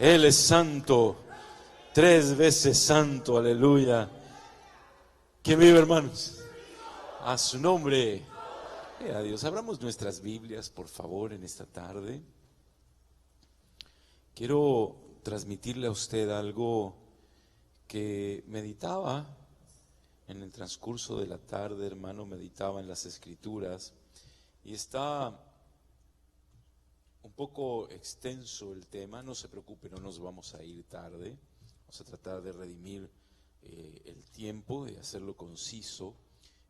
Él es santo, 3 veces santo, aleluya. ¿Quién vive, hermanos? A su nombre. A Dios. Abramos nuestras Biblias, por favor, en esta tarde. Quiero transmitirle a usted algo que meditaba en el transcurso de la tarde, hermano, meditaba en las Escrituras y está un poco extenso el tema. No se preocupe, no nos vamos a ir tarde, vamos a tratar de redimir el tiempo, de hacerlo conciso,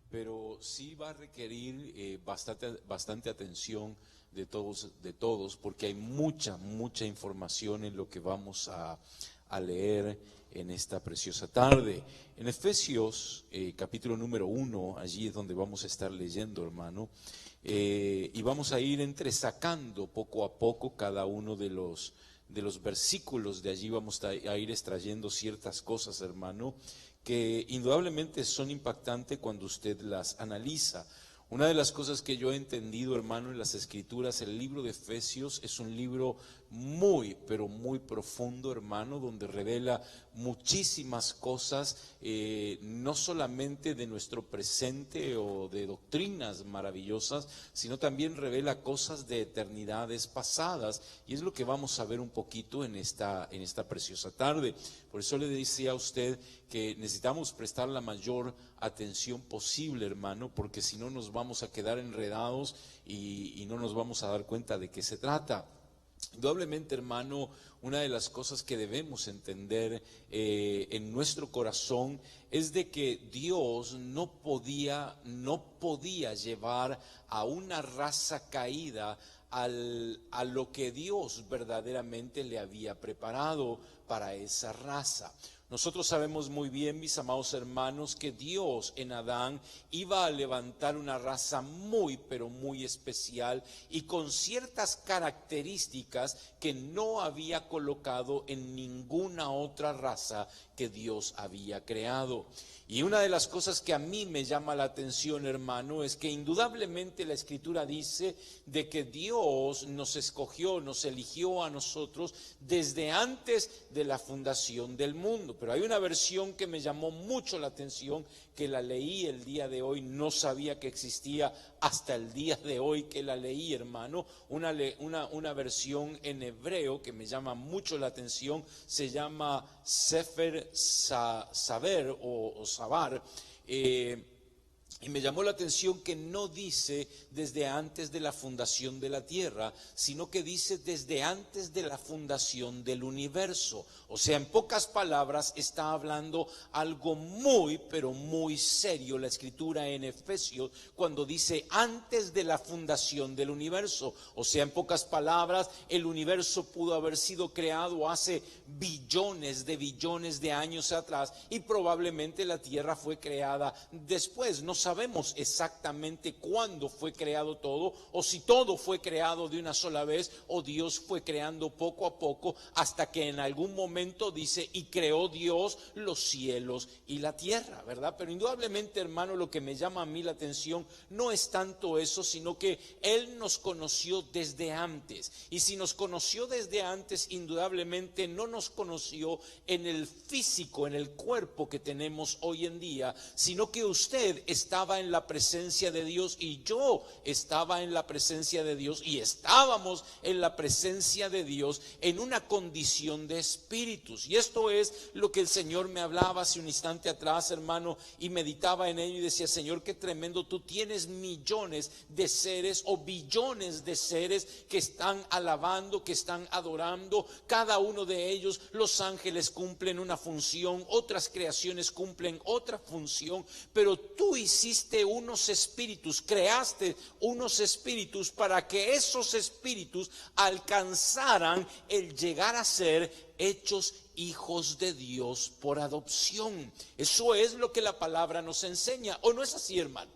pero sí va a requerir bastante atención de todos, porque hay mucha información en lo que vamos a leer en esta preciosa tarde. En Efesios capítulo número 1, allí es donde vamos a estar leyendo, hermano, y vamos a ir entresacando poco a poco cada uno de los versículos. De allí vamos a ir extrayendo ciertas cosas, hermano, que indudablemente son impactantes cuando usted las analiza. Una de las cosas que yo he entendido, hermano, en las Escrituras, el libro de Efesios es un libro muy, pero muy profundo, hermano, donde revela muchísimas cosas, no solamente de nuestro presente o de doctrinas maravillosas, sino también revela cosas de eternidades pasadas, y es lo que vamos a ver un poquito en esta preciosa tarde. Por eso le decía a usted que necesitamos prestar la mayor atención posible, hermano, porque si no nos vamos a quedar enredados y no nos vamos a dar cuenta de qué se trata. Indudablemente, hermano, una de las cosas que debemos entender en nuestro corazón es de que Dios no podía llevar a una raza caída a lo que Dios verdaderamente le había preparado para esa raza. Nosotros sabemos muy bien, mis amados hermanos, que Dios en Adán iba a levantar una raza muy, pero muy especial y con ciertas características que no había colocado en ninguna otra raza que Dios había creado. Y una de las cosas que a mí me llama la atención, hermano, es que indudablemente la Escritura dice de que Dios nos escogió, nos eligió a nosotros desde antes de la fundación del mundo. Pero hay una versión que me llamó mucho la atención, que la leí el día de hoy, no sabía que existía hasta el día de hoy que la leí, hermano, una versión en hebreo que me llama mucho la atención, se llama Sefer Saber o Sabar, y me llamó la atención que no dice desde antes de la fundación de la tierra, sino que dice desde antes de la fundación del universo. O sea, en pocas palabras está hablando algo muy, pero muy serio la Escritura en Efesios cuando dice antes de la fundación del universo. O sea, en pocas palabras, el universo pudo haber sido creado hace billones de años atrás y probablemente la tierra fue creada después. No sabemos exactamente cuándo fue creado todo, o si todo fue creado de una sola vez, o Dios fue creando poco a poco hasta que en algún momento dice, y creó Dios los cielos y la tierra, ¿verdad? Pero indudablemente, hermano, lo que me llama a mí la atención no es tanto eso, sino que Él nos conoció desde antes. Y si nos conoció desde antes, indudablemente no nos conoció en el físico, en el cuerpo que tenemos hoy en día, sino que usted estaba en la presencia de Dios y yo estaba en la presencia de Dios y estábamos en la presencia de Dios en una condición de espíritus. Y esto es lo que el Señor me hablaba hace un instante atrás, hermano, y meditaba en ello y decía, Señor, qué tremendo, tú tienes millones de seres o billones de seres que están alabando, que están adorando. Cada uno de ellos, los ángeles cumplen una función, otras creaciones cumplen otra función, pero tú hiciste unos espíritus, creaste unos espíritus para que esos espíritus alcanzaran el llegar a ser hechos hijos de Dios por adopción. Eso es lo que la palabra nos enseña, ¿o no es así, hermano?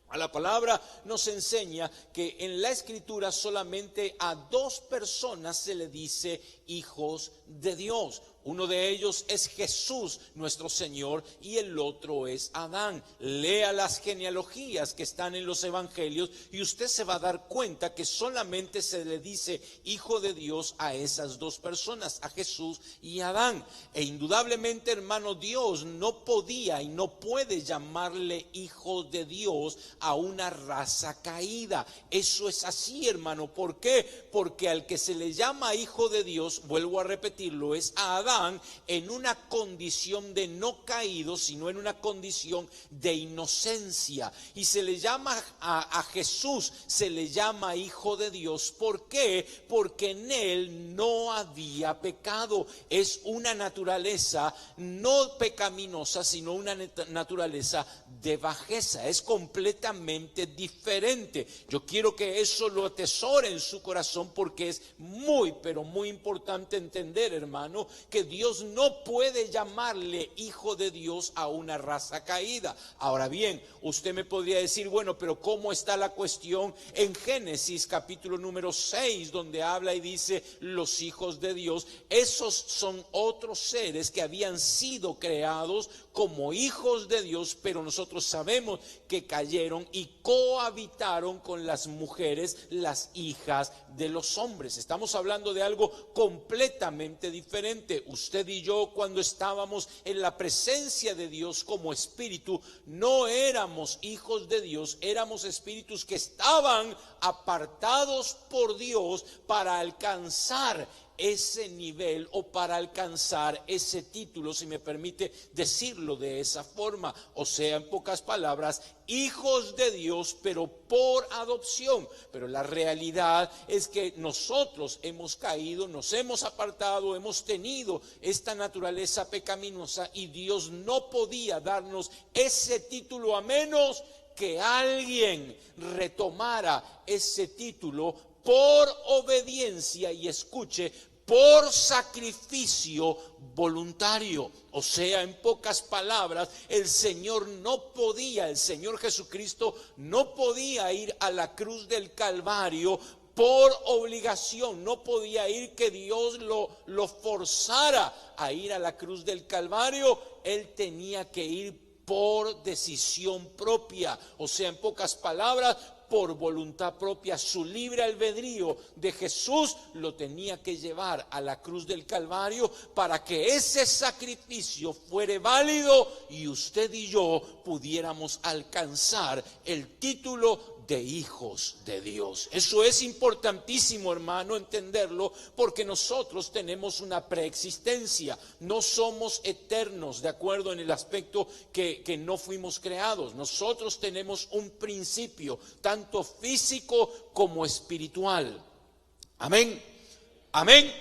A la palabra nos enseña que en la Escritura solamente a 2 personas se le dice hijos de Dios. Uno de ellos es Jesús, nuestro Señor, y el otro es Adán. Lea las genealogías que están en los evangelios y usted se va a dar cuenta que solamente se le dice hijo de Dios a esas dos personas, a Jesús y a Adán. E indudablemente, hermano, Dios no podía y no puede llamarle hijo de Dios a una raza caída. Eso es así, hermano. ¿Por qué? Porque al que se le llama hijo de Dios, vuelvo a repetirlo, es a Adán, en una condición de no caído, sino en una condición de inocencia. Y se le llama a Jesús, se le llama hijo de Dios. ¿Por qué? Porque en él no había pecado. Es una naturaleza no pecaminosa, sino una naturaleza de bajeza. Es completamente diferente. Yo quiero que eso lo atesore en su corazón, porque es muy, pero muy importante entender, hermano, que Dios no puede llamarle hijo de Dios a una raza caída. Ahora bien, usted me podría decir, bueno, pero ¿cómo está la cuestión en Génesis capítulo número 6, donde habla y dice los hijos de Dios? Esos son otros seres que habían sido creados como hijos de Dios, pero nosotros sabemos que cayeron y cohabitaron con las mujeres, las hijas de los hombres. Estamos hablando de algo completamente diferente. Usted y yo, cuando estábamos en la presencia de Dios como espíritu, no éramos hijos de Dios, éramos espíritus que estaban apartados por Dios para alcanzar ese nivel o para alcanzar ese título, si me permite decirlo de esa forma. O sea, en pocas palabras, hijos de Dios, pero por adopción. Pero la realidad es que nosotros hemos caído, nos hemos apartado, hemos tenido esta naturaleza pecaminosa, y Dios no podía darnos ese título a menos que alguien retomara ese título por obediencia, y escuche, por sacrificio voluntario. O sea, en pocas palabras, el Señor Jesucristo no podía ir a la cruz del Calvario por obligación. No podía ir que Dios lo forzara a ir a la cruz del Calvario. Él tenía que ir por decisión propia. O sea, en pocas palabras, por voluntad propia. Su libre albedrío de Jesús lo tenía que llevar a la cruz del Calvario para que ese sacrificio fuera válido y usted y yo pudiéramos alcanzar el título de hijos de Dios. Eso es importantísimo, hermano, entenderlo, porque nosotros tenemos una preexistencia. No somos eternos, de acuerdo en el aspecto que no fuimos creados. Nosotros tenemos un principio, tanto físico como espiritual. Amén. Amén.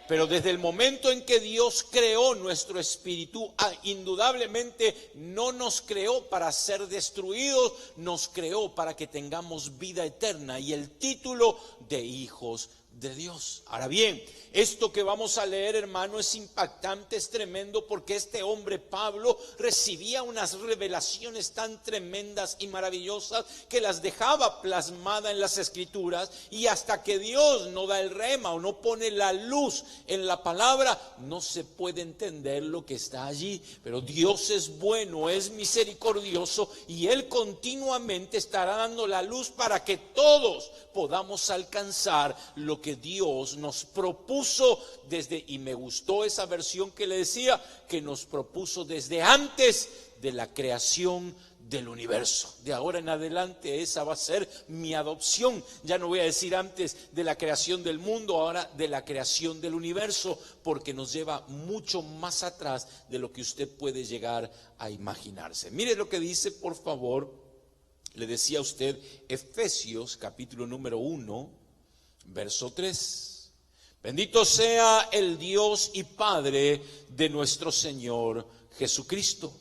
Pero desde el momento en que Dios creó nuestro espíritu, indudablemente no nos creó para ser destruidos, nos creó para que tengamos vida eterna y el título de hijos de Dios. Ahora bien, esto que vamos a leer, hermano, es impactante, es tremendo, porque este hombre Pablo recibía unas revelaciones tan tremendas y maravillosas que las dejaba plasmadas en las escrituras, y hasta que Dios no da el rema o no pone la luz en la palabra, no se puede entender lo que está allí. Pero Dios es bueno, es misericordioso, y Él continuamente estará dando la luz para que todos podamos alcanzar lo que Dios nos propuso desde, y me gustó esa versión que le decía, que nos propuso desde antes de la creación del universo. De ahora en adelante esa va a ser mi adopción. Ya no voy a decir antes de la creación del mundo, ahora de la creación del universo, porque nos lleva mucho más atrás de lo que usted puede llegar a imaginarse. Mire lo que dice, por favor, le decía a usted, Efesios capítulo número 1, verso 3. Bendito sea el Dios y Padre de nuestro Señor Jesucristo,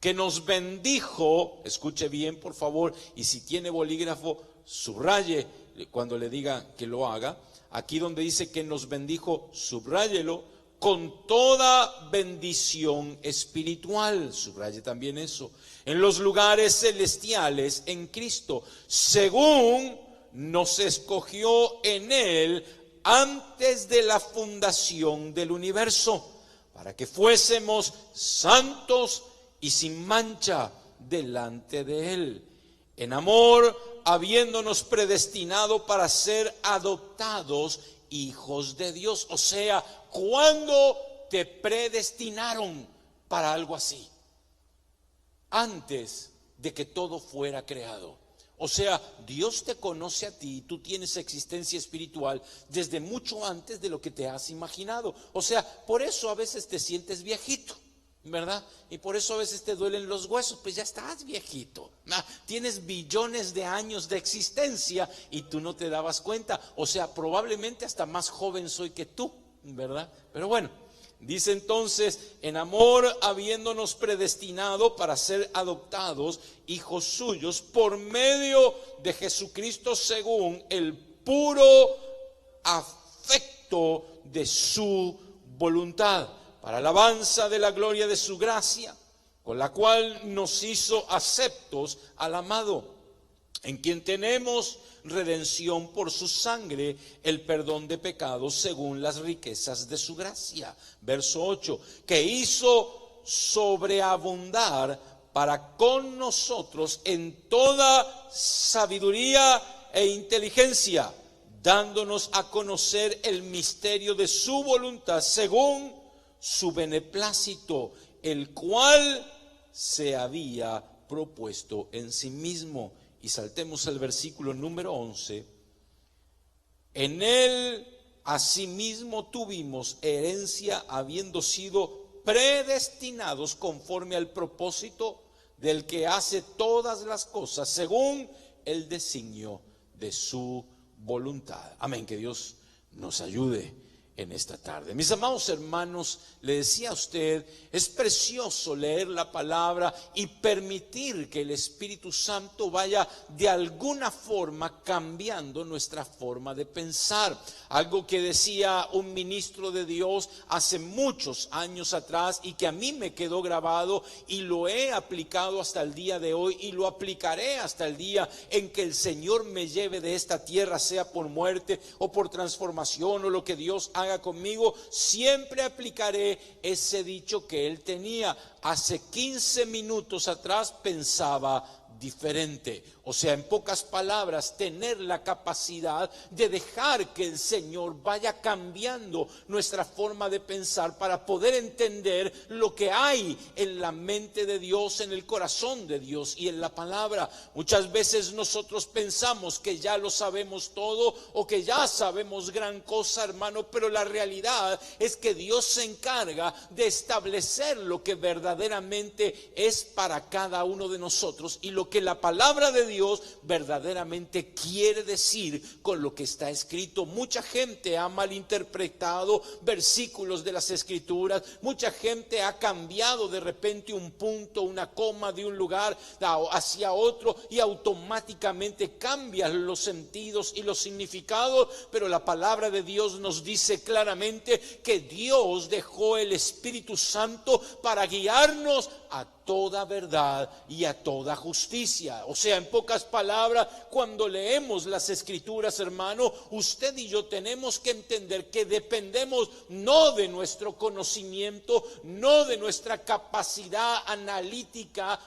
que nos bendijo. Escuche bien, por favor, y si tiene bolígrafo, subraye cuando le diga que lo haga. Aquí donde dice que nos bendijo, subráyelo, con toda bendición espiritual, subraye también eso, en los lugares celestiales en Cristo, según nos escogió en Él antes de la fundación del universo, para que fuésemos santos y sin mancha delante de Él. En amor, habiéndonos predestinado para ser adoptados hijos de Dios. O sea, ¿cuándo te predestinaron para algo así? Antes de que todo fuera creado. O sea, Dios te conoce a ti, tú tienes existencia espiritual desde mucho antes de lo que te has imaginado. O sea, por eso a veces te sientes viejito, ¿verdad? Y por eso a veces te duelen los huesos, pues ya estás viejito. Tienes billones de años de existencia y tú no te dabas cuenta. O sea, probablemente hasta más joven soy que tú, ¿verdad? Pero bueno, dice entonces, en amor habiéndonos predestinado para ser adoptados hijos suyos por medio de Jesucristo según el puro afecto de su voluntad, para alabanza de la gloria de su gracia, con la cual nos hizo aceptos al amado, en quien tenemos redención por su sangre, el perdón de pecados según las riquezas de su gracia. Verso 8, que hizo sobreabundar para con nosotros en toda sabiduría e inteligencia, dándonos a conocer el misterio de su voluntad según su beneplácito, el cual se había propuesto en sí mismo. Y saltemos al versículo número 11. En él asimismo tuvimos herencia, habiendo sido predestinados conforme al propósito del que hace todas las cosas según el designio de su voluntad. Amén, que Dios nos ayude en esta tarde. Mis amados hermanos, le decía a usted, es precioso leer la palabra y permitir que el Espíritu Santo vaya de alguna forma cambiando nuestra forma de pensar. Algo que decía un ministro de Dios hace muchos años atrás y que a mí me quedó grabado y lo he aplicado hasta el día de hoy y lo aplicaré hasta el día en que el Señor me lleve de esta tierra, sea por muerte o por transformación o lo que Dios haga conmigo. Siempre aplicaré ese dicho que él tenía. Hace 15 minutos atrás pensaba diferente. O sea, en pocas palabras, tener la capacidad de dejar que el Señor vaya cambiando nuestra forma de pensar para poder entender lo que hay en la mente de Dios, en el corazón de Dios y en la palabra. Muchas veces nosotros pensamos que ya lo sabemos todo o que ya sabemos gran cosa, hermano, pero la realidad es que Dios se encarga de establecer lo que verdaderamente es para cada uno de nosotros y lo que la palabra de Dios verdaderamente quiere decir con lo que está escrito. Mucha gente ha malinterpretado versículos de las Escrituras, mucha gente ha cambiado de repente un punto, una coma de un lugar hacia otro y automáticamente cambian los sentidos y los significados, pero la palabra de Dios nos dice claramente que Dios dejó el Espíritu Santo para guiarnos a toda verdad y a toda justicia. O sea, en pocas palabras, cuando leemos las Escrituras, hermano, usted y yo tenemos que entender que dependemos no de nuestro conocimiento, no de nuestra capacidad analítica.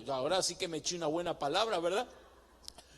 Ahora sí que me eché una buena palabra, ¿verdad?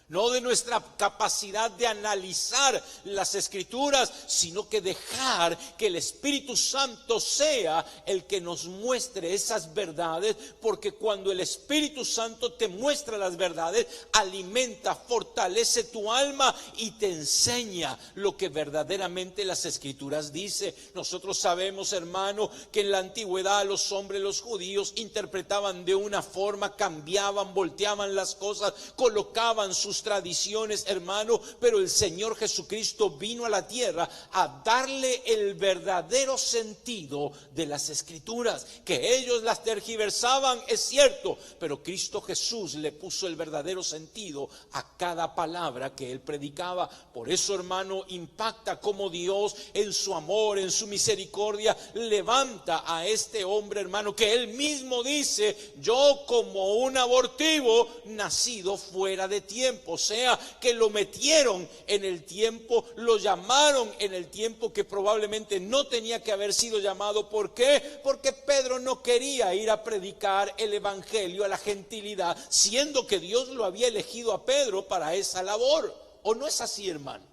No de nuestra capacidad de analizar las Escrituras, sino que dejar que el Espíritu Santo sea el que nos muestre esas verdades, porque cuando el Espíritu Santo te muestra las verdades, alimenta, fortalece tu alma y te enseña lo que verdaderamente las Escrituras dice. Nosotros sabemos, hermano, que en la antigüedad los hombres, los judíos, interpretaban de una forma, cambiaban, volteaban las cosas, colocaban sus tradiciones, hermano, pero el Señor Jesucristo vino a la tierra a darle el verdadero sentido de las Escrituras. Que ellos las tergiversaban, es cierto, pero Cristo Jesús le puso el verdadero sentido a cada palabra que él predicaba. Por eso, hermano, impacta como Dios en su amor, en su misericordia, levanta a este hombre, hermano, que él mismo dice: yo como un abortivo nacido fuera de tiempo. tiempo, o sea, que lo metieron en el tiempo, lo llamaron en el tiempo que probablemente no tenía que haber sido llamado. ¿Por qué? Porque Pedro no quería ir a predicar el evangelio a la gentilidad, siendo que Dios lo había elegido a Pedro para esa labor. ¿O no es así, hermano?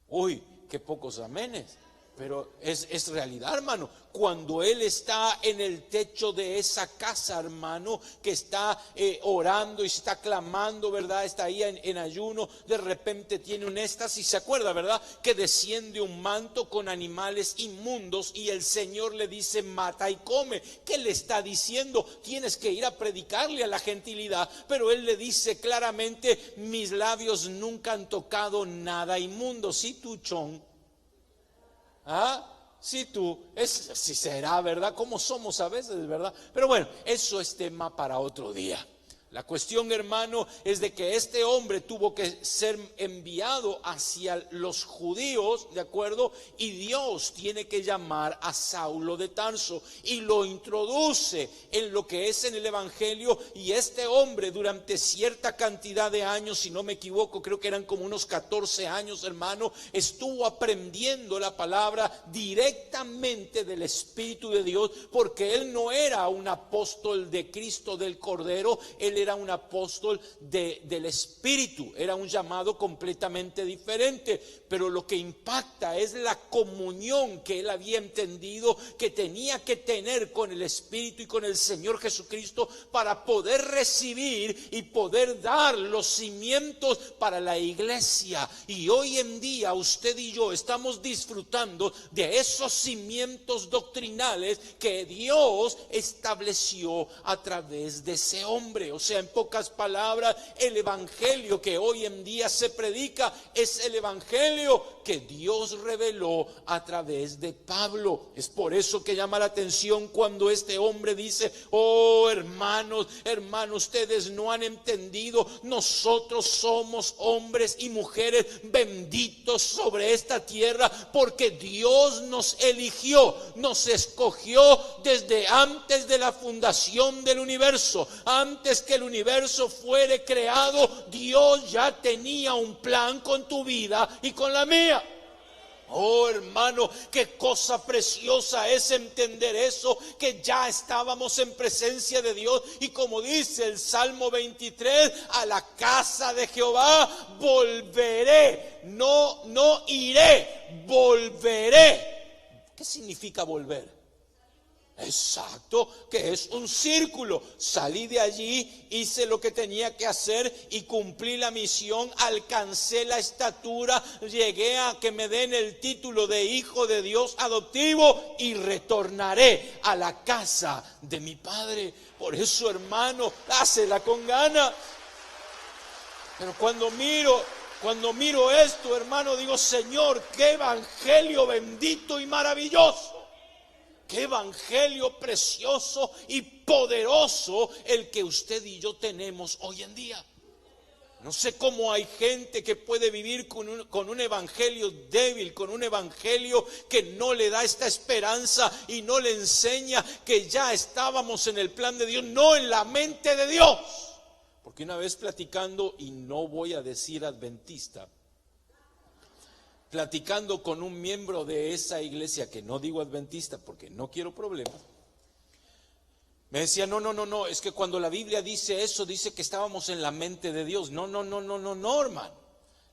Uy, qué pocos amenes. Pero es realidad, hermano. Cuando él está en el techo de esa casa, hermano, que está orando y está clamando, ¿verdad? Está ahí en ayuno, de repente tiene un éxtasis. ¿Se acuerda, verdad? Que desciende un manto con animales inmundos y el Señor le dice: mata y come. ¿Qué le está diciendo? Tienes que ir a predicarle a la gentilidad. Pero él le dice claramente: mis labios nunca han tocado nada inmundo. Sí, tuchón. Si será, ¿verdad? Como somos a veces, ¿verdad? Pero bueno, eso es tema para otro día. La cuestión, hermano, es de que este hombre tuvo que ser enviado hacia los judíos, ¿de acuerdo? Y Dios tiene que llamar a Saulo de Tarso y lo introduce en lo que es en el evangelio. Y este hombre durante cierta cantidad de años, si no me equivoco, creo que eran como unos 14 años, hermano, estuvo aprendiendo la palabra directamente del Espíritu de Dios, porque él no era un apóstol de Cristo del Cordero, él era un apóstol del Espíritu, era un llamado completamente diferente. Pero lo que impacta es la comunión que él había entendido que tenía que tener con el Espíritu y con el Señor Jesucristo para poder recibir y poder dar los cimientos para la iglesia. Y hoy en día usted y yo estamos disfrutando de esos cimientos doctrinales que Dios estableció a través de ese hombre. O sea, en pocas palabras, el evangelio que hoy en día se predica es el evangelio que Dios reveló a través de Pablo. Es por eso que llama la atención cuando este hombre dice: oh, hermanos, ustedes no han entendido, nosotros somos hombres y mujeres benditos sobre esta tierra, porque Dios nos eligió, nos escogió desde antes de la fundación del universo. Antes que el universo fuere creado, Dios ya tenía un plan con tu vida y con la mía. Oh, hermano, qué cosa preciosa es entender eso, que ya estábamos en presencia de Dios. Y como dice el Salmo 23, a la casa de Jehová volveré, no iré, volveré. ¿Qué significa volver? Exacto, que es un círculo. Salí de allí, hice lo que tenía que hacer y cumplí la misión, alcancé la estatura, llegué a que me den el título de hijo de Dios adoptivo y retornaré a la casa de mi Padre. Por eso, hermano, hácela con ganas. Pero cuando miro esto, hermano, digo: Señor, qué evangelio bendito y maravilloso. Qué evangelio precioso y poderoso el que usted y yo tenemos hoy en día. No sé cómo hay gente que puede vivir con un evangelio débil, con un evangelio que no le da esta esperanza y no le enseña que ya estábamos en el plan de Dios, no en la mente de Dios. Porque una vez platicando, y no voy a decir adventista, platicando con un miembro de esa iglesia, que no digo adventista porque no quiero problemas, me decía: no, es que cuando la Biblia dice eso, dice que estábamos en la mente de Dios. No, hermano.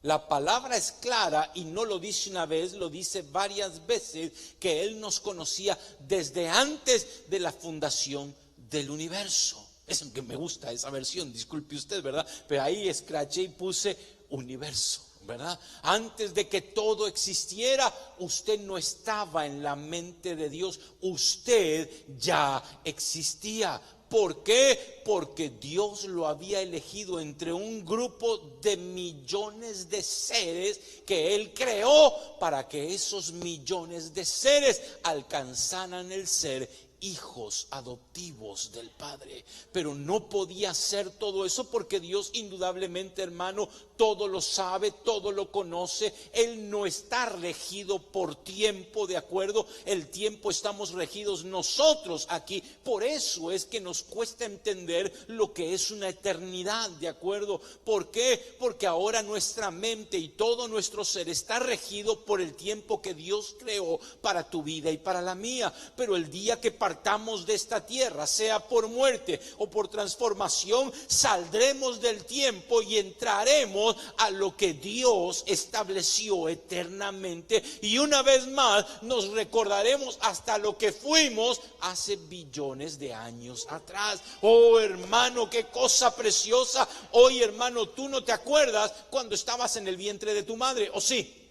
La palabra es clara y no lo dice una vez, lo dice varias veces, que Él nos conocía desde antes de la fundación del universo. Es que me gusta esa versión, disculpe usted, ¿verdad? Pero ahí escraché y puse universo, ¿verdad? Antes de que todo existiera, usted no estaba en la mente de Dios, usted ya existía. ¿Por qué? Porque Dios lo había elegido entre un grupo de millones de seres que Él creó para que esos millones de seres alcanzaran el ser hijos adoptivos del Padre. Pero no podía hacer todo eso porque Dios indudablemente, hermano, todo lo sabe, todo lo conoce. Él no está regido por tiempo, ¿de acuerdo? El tiempo estamos regidos nosotros aquí. Por eso es que nos cuesta entender lo que es una eternidad, ¿de acuerdo? ¿Por qué? Porque ahora nuestra mente y todo nuestro ser está regido por el tiempo que Dios creó para tu vida y para la mía. Pero el día que partamos de esta tierra, sea por muerte o por transformación, saldremos del tiempo y entraremos a lo que Dios estableció eternamente, y una vez más nos recordaremos hasta lo que fuimos hace billones de años atrás. Oh hermano, qué cosa preciosa. Hoy hermano, tú no te acuerdas cuando estabas en el vientre de tu madre, ¿o sí?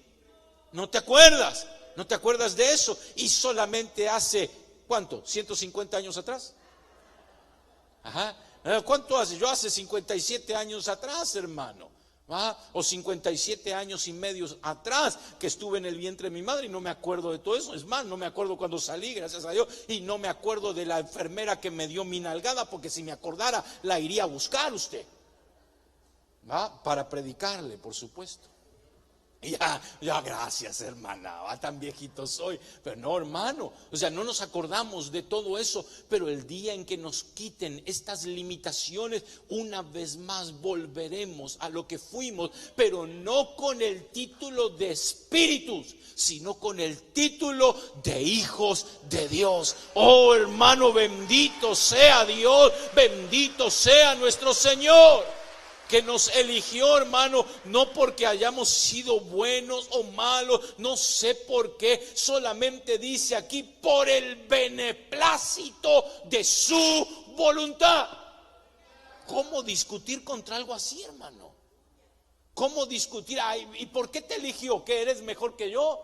No te acuerdas, no te acuerdas de eso. Y solamente hace, ¿cuánto? 150 años atrás. Ajá. ¿Cuánto hace? Yo hace 57 años atrás, hermano. O 57 años y medio atrás que estuve en el vientre de mi madre y no me acuerdo de todo eso. Es más, no me acuerdo cuando salí, gracias a Dios, y no me acuerdo de la enfermera que me dio mi nalgada, porque si me acordara la iría a buscar usted, para predicarle, por supuesto. Ya, gracias hermana, tan viejito soy. Pero no hermano, o sea, no nos acordamos de todo eso. Pero el día en que nos quiten estas limitaciones, una vez más volveremos a lo que fuimos, pero no con el título de espíritus, sino con el título de hijos de Dios. Oh hermano, bendito sea Dios, bendito sea nuestro Señor, que nos eligió, hermano, no porque hayamos sido buenos o malos, no sé por qué, solamente dice aquí, por el beneplácito de su voluntad. ¿Cómo discutir contra algo así, hermano? ¿Cómo discutir? ¿Y por qué te eligió? ¿Que eres mejor que yo?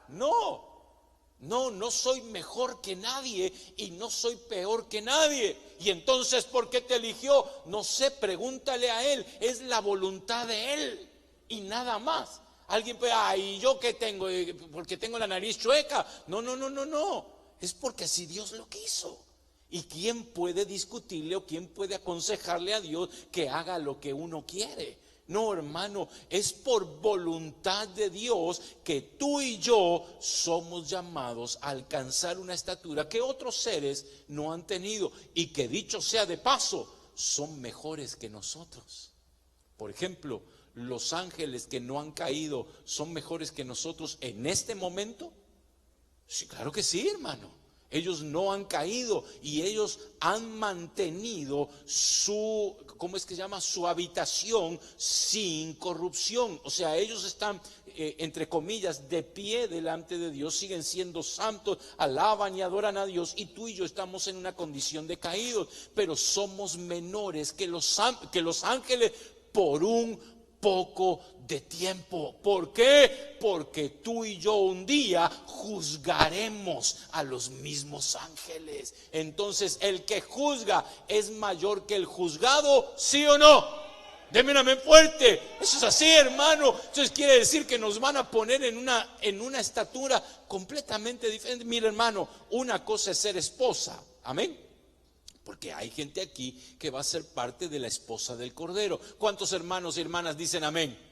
No soy mejor que nadie y no soy peor que nadie. Y entonces, ¿por qué te eligió? No sé, pregúntale a Él. Es la voluntad de Él y nada más. Alguien puede, ¿y yo qué tengo? ¿Porque tengo la nariz chueca? No. Es porque así Dios lo quiso. ¿Y quién puede discutirle o quién puede aconsejarle a Dios que haga lo que uno quiere? No, hermano, es por voluntad de Dios que tú y yo somos llamados a alcanzar una estatura que otros seres no han tenido, y que, dicho sea de paso, son mejores que nosotros. Por ejemplo, los ángeles que no han caído son mejores que nosotros en este momento. Sí, claro que sí, hermano. Ellos no han caído y ellos han mantenido su, ¿cómo es que se llama? Su habitación sin corrupción. O sea, ellos están, entre comillas, de pie delante de Dios, siguen siendo santos, alaban y adoran a Dios, y tú y yo estamos en una condición de caídos, pero somos menores que los ángeles por un poco de tiempo. ¿Por qué? Porque tú y yo un día juzgaremos a los mismos ángeles. Entonces, el que juzga es mayor que el juzgado, ¿sí o no? Deme un amén fuerte. Eso es así, hermano. Entonces quiere decir que nos van a poner en una estatura completamente diferente. Mira, hermano, una cosa es ser esposa, amén, porque hay gente aquí que va a ser parte de la esposa del Cordero. ¿Cuántos hermanos y hermanas dicen amén?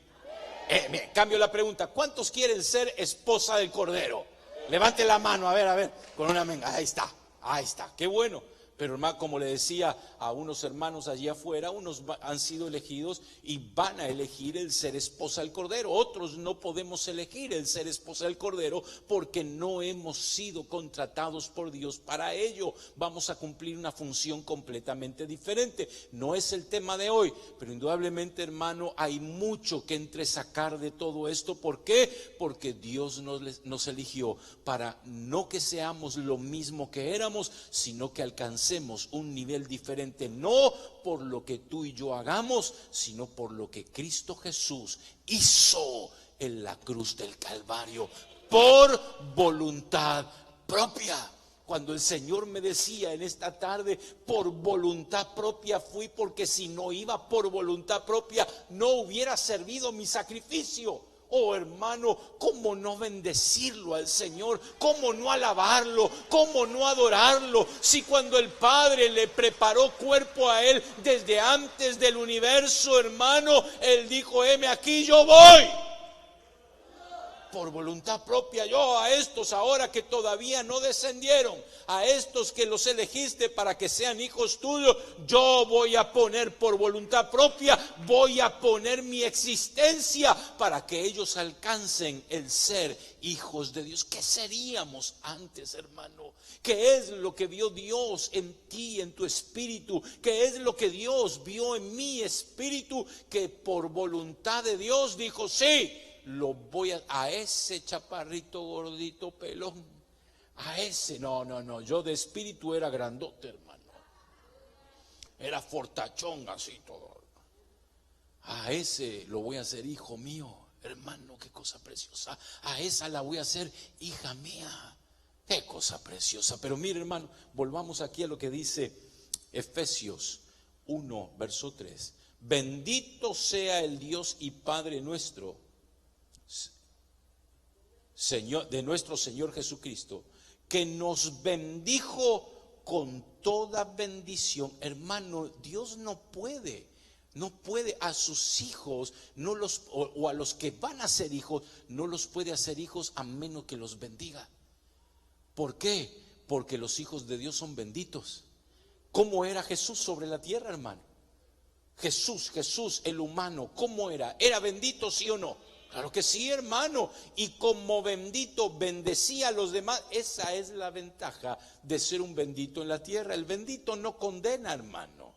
Cambio la pregunta. ¿Cuántos quieren ser esposa del Cordero? Levante la mano, a ver, con un amén. Ahí está, qué bueno. Pero hermano, como le decía a unos hermanos allí afuera, unos han sido elegidos y van a elegir el ser esposa del Cordero. Otros no podemos elegir el ser esposa del Cordero porque no hemos sido contratados por Dios para ello. Vamos a cumplir una función completamente diferente. No es el tema de hoy, pero indudablemente, hermano, hay mucho que entresacar de todo esto. ¿Por qué? Porque Dios nos eligió para no que seamos lo mismo que éramos, sino que alcancemos un nivel diferente, no por lo que tú y yo hagamos, sino por lo que Cristo Jesús hizo en la cruz del Calvario, por voluntad propia. Cuando el Señor me decía en esta tarde, por voluntad propia fui, porque si no iba por voluntad propia, no hubiera servido mi sacrificio. Oh hermano, ¿cómo no bendecirlo al Señor? ¿Cómo no alabarlo? ¿Cómo no adorarlo? Si cuando el Padre le preparó cuerpo a él desde antes del universo, hermano, él dijo: heme aquí, yo voy. Por voluntad propia, yo a estos ahora que todavía no descendieron, a estos que los elegiste para que sean hijos tuyos, yo voy a poner por voluntad propia, voy a poner mi existencia para que ellos alcancen el ser hijos de Dios. ¿Qué seríamos antes, hermano? ¿Qué es lo que vio Dios en ti, en tu espíritu? ¿Qué es lo que Dios vio en mi espíritu? Que por voluntad de Dios dijo: sí, lo voy a ese chaparrito gordito pelón, a ese, no, yo de espíritu era grandote, hermano, era fortachón así todo, a ese lo voy a hacer hijo mío, hermano, qué cosa preciosa, a esa la voy a hacer hija mía, qué cosa preciosa. Pero mire, hermano, volvamos aquí a lo que dice Efesios 1, verso 3, bendito sea el Dios y Padre nuestro, Señor, de nuestro Señor Jesucristo, que nos bendijo con toda bendición. Hermano, Dios no puede a sus hijos, o a los que van a ser hijos, no los puede hacer hijos a menos que los bendiga. ¿Por qué? Porque los hijos de Dios son benditos. ¿Cómo era Jesús sobre la tierra, hermano? Jesús, el humano, ¿cómo era? ¿Era bendito, sí o no? Claro que sí, hermano. Y como bendito bendecía a los demás. Esa es la ventaja de ser un bendito en la tierra. El bendito no condena, hermano.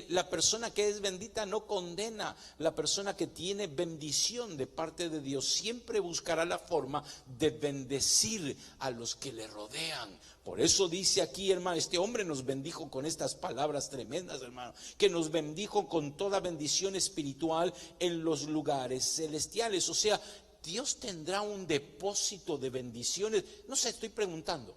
La persona que es bendita no condena. La persona que tiene bendición de parte de Dios siempre buscará la forma de bendecir a los que le rodean. Por eso dice aquí, hermano, este hombre nos bendijo con estas palabras tremendas, hermano, que nos bendijo con toda bendición espiritual en los lugares celestiales. O sea, Dios tendrá un depósito de bendiciones. No sé, estoy preguntando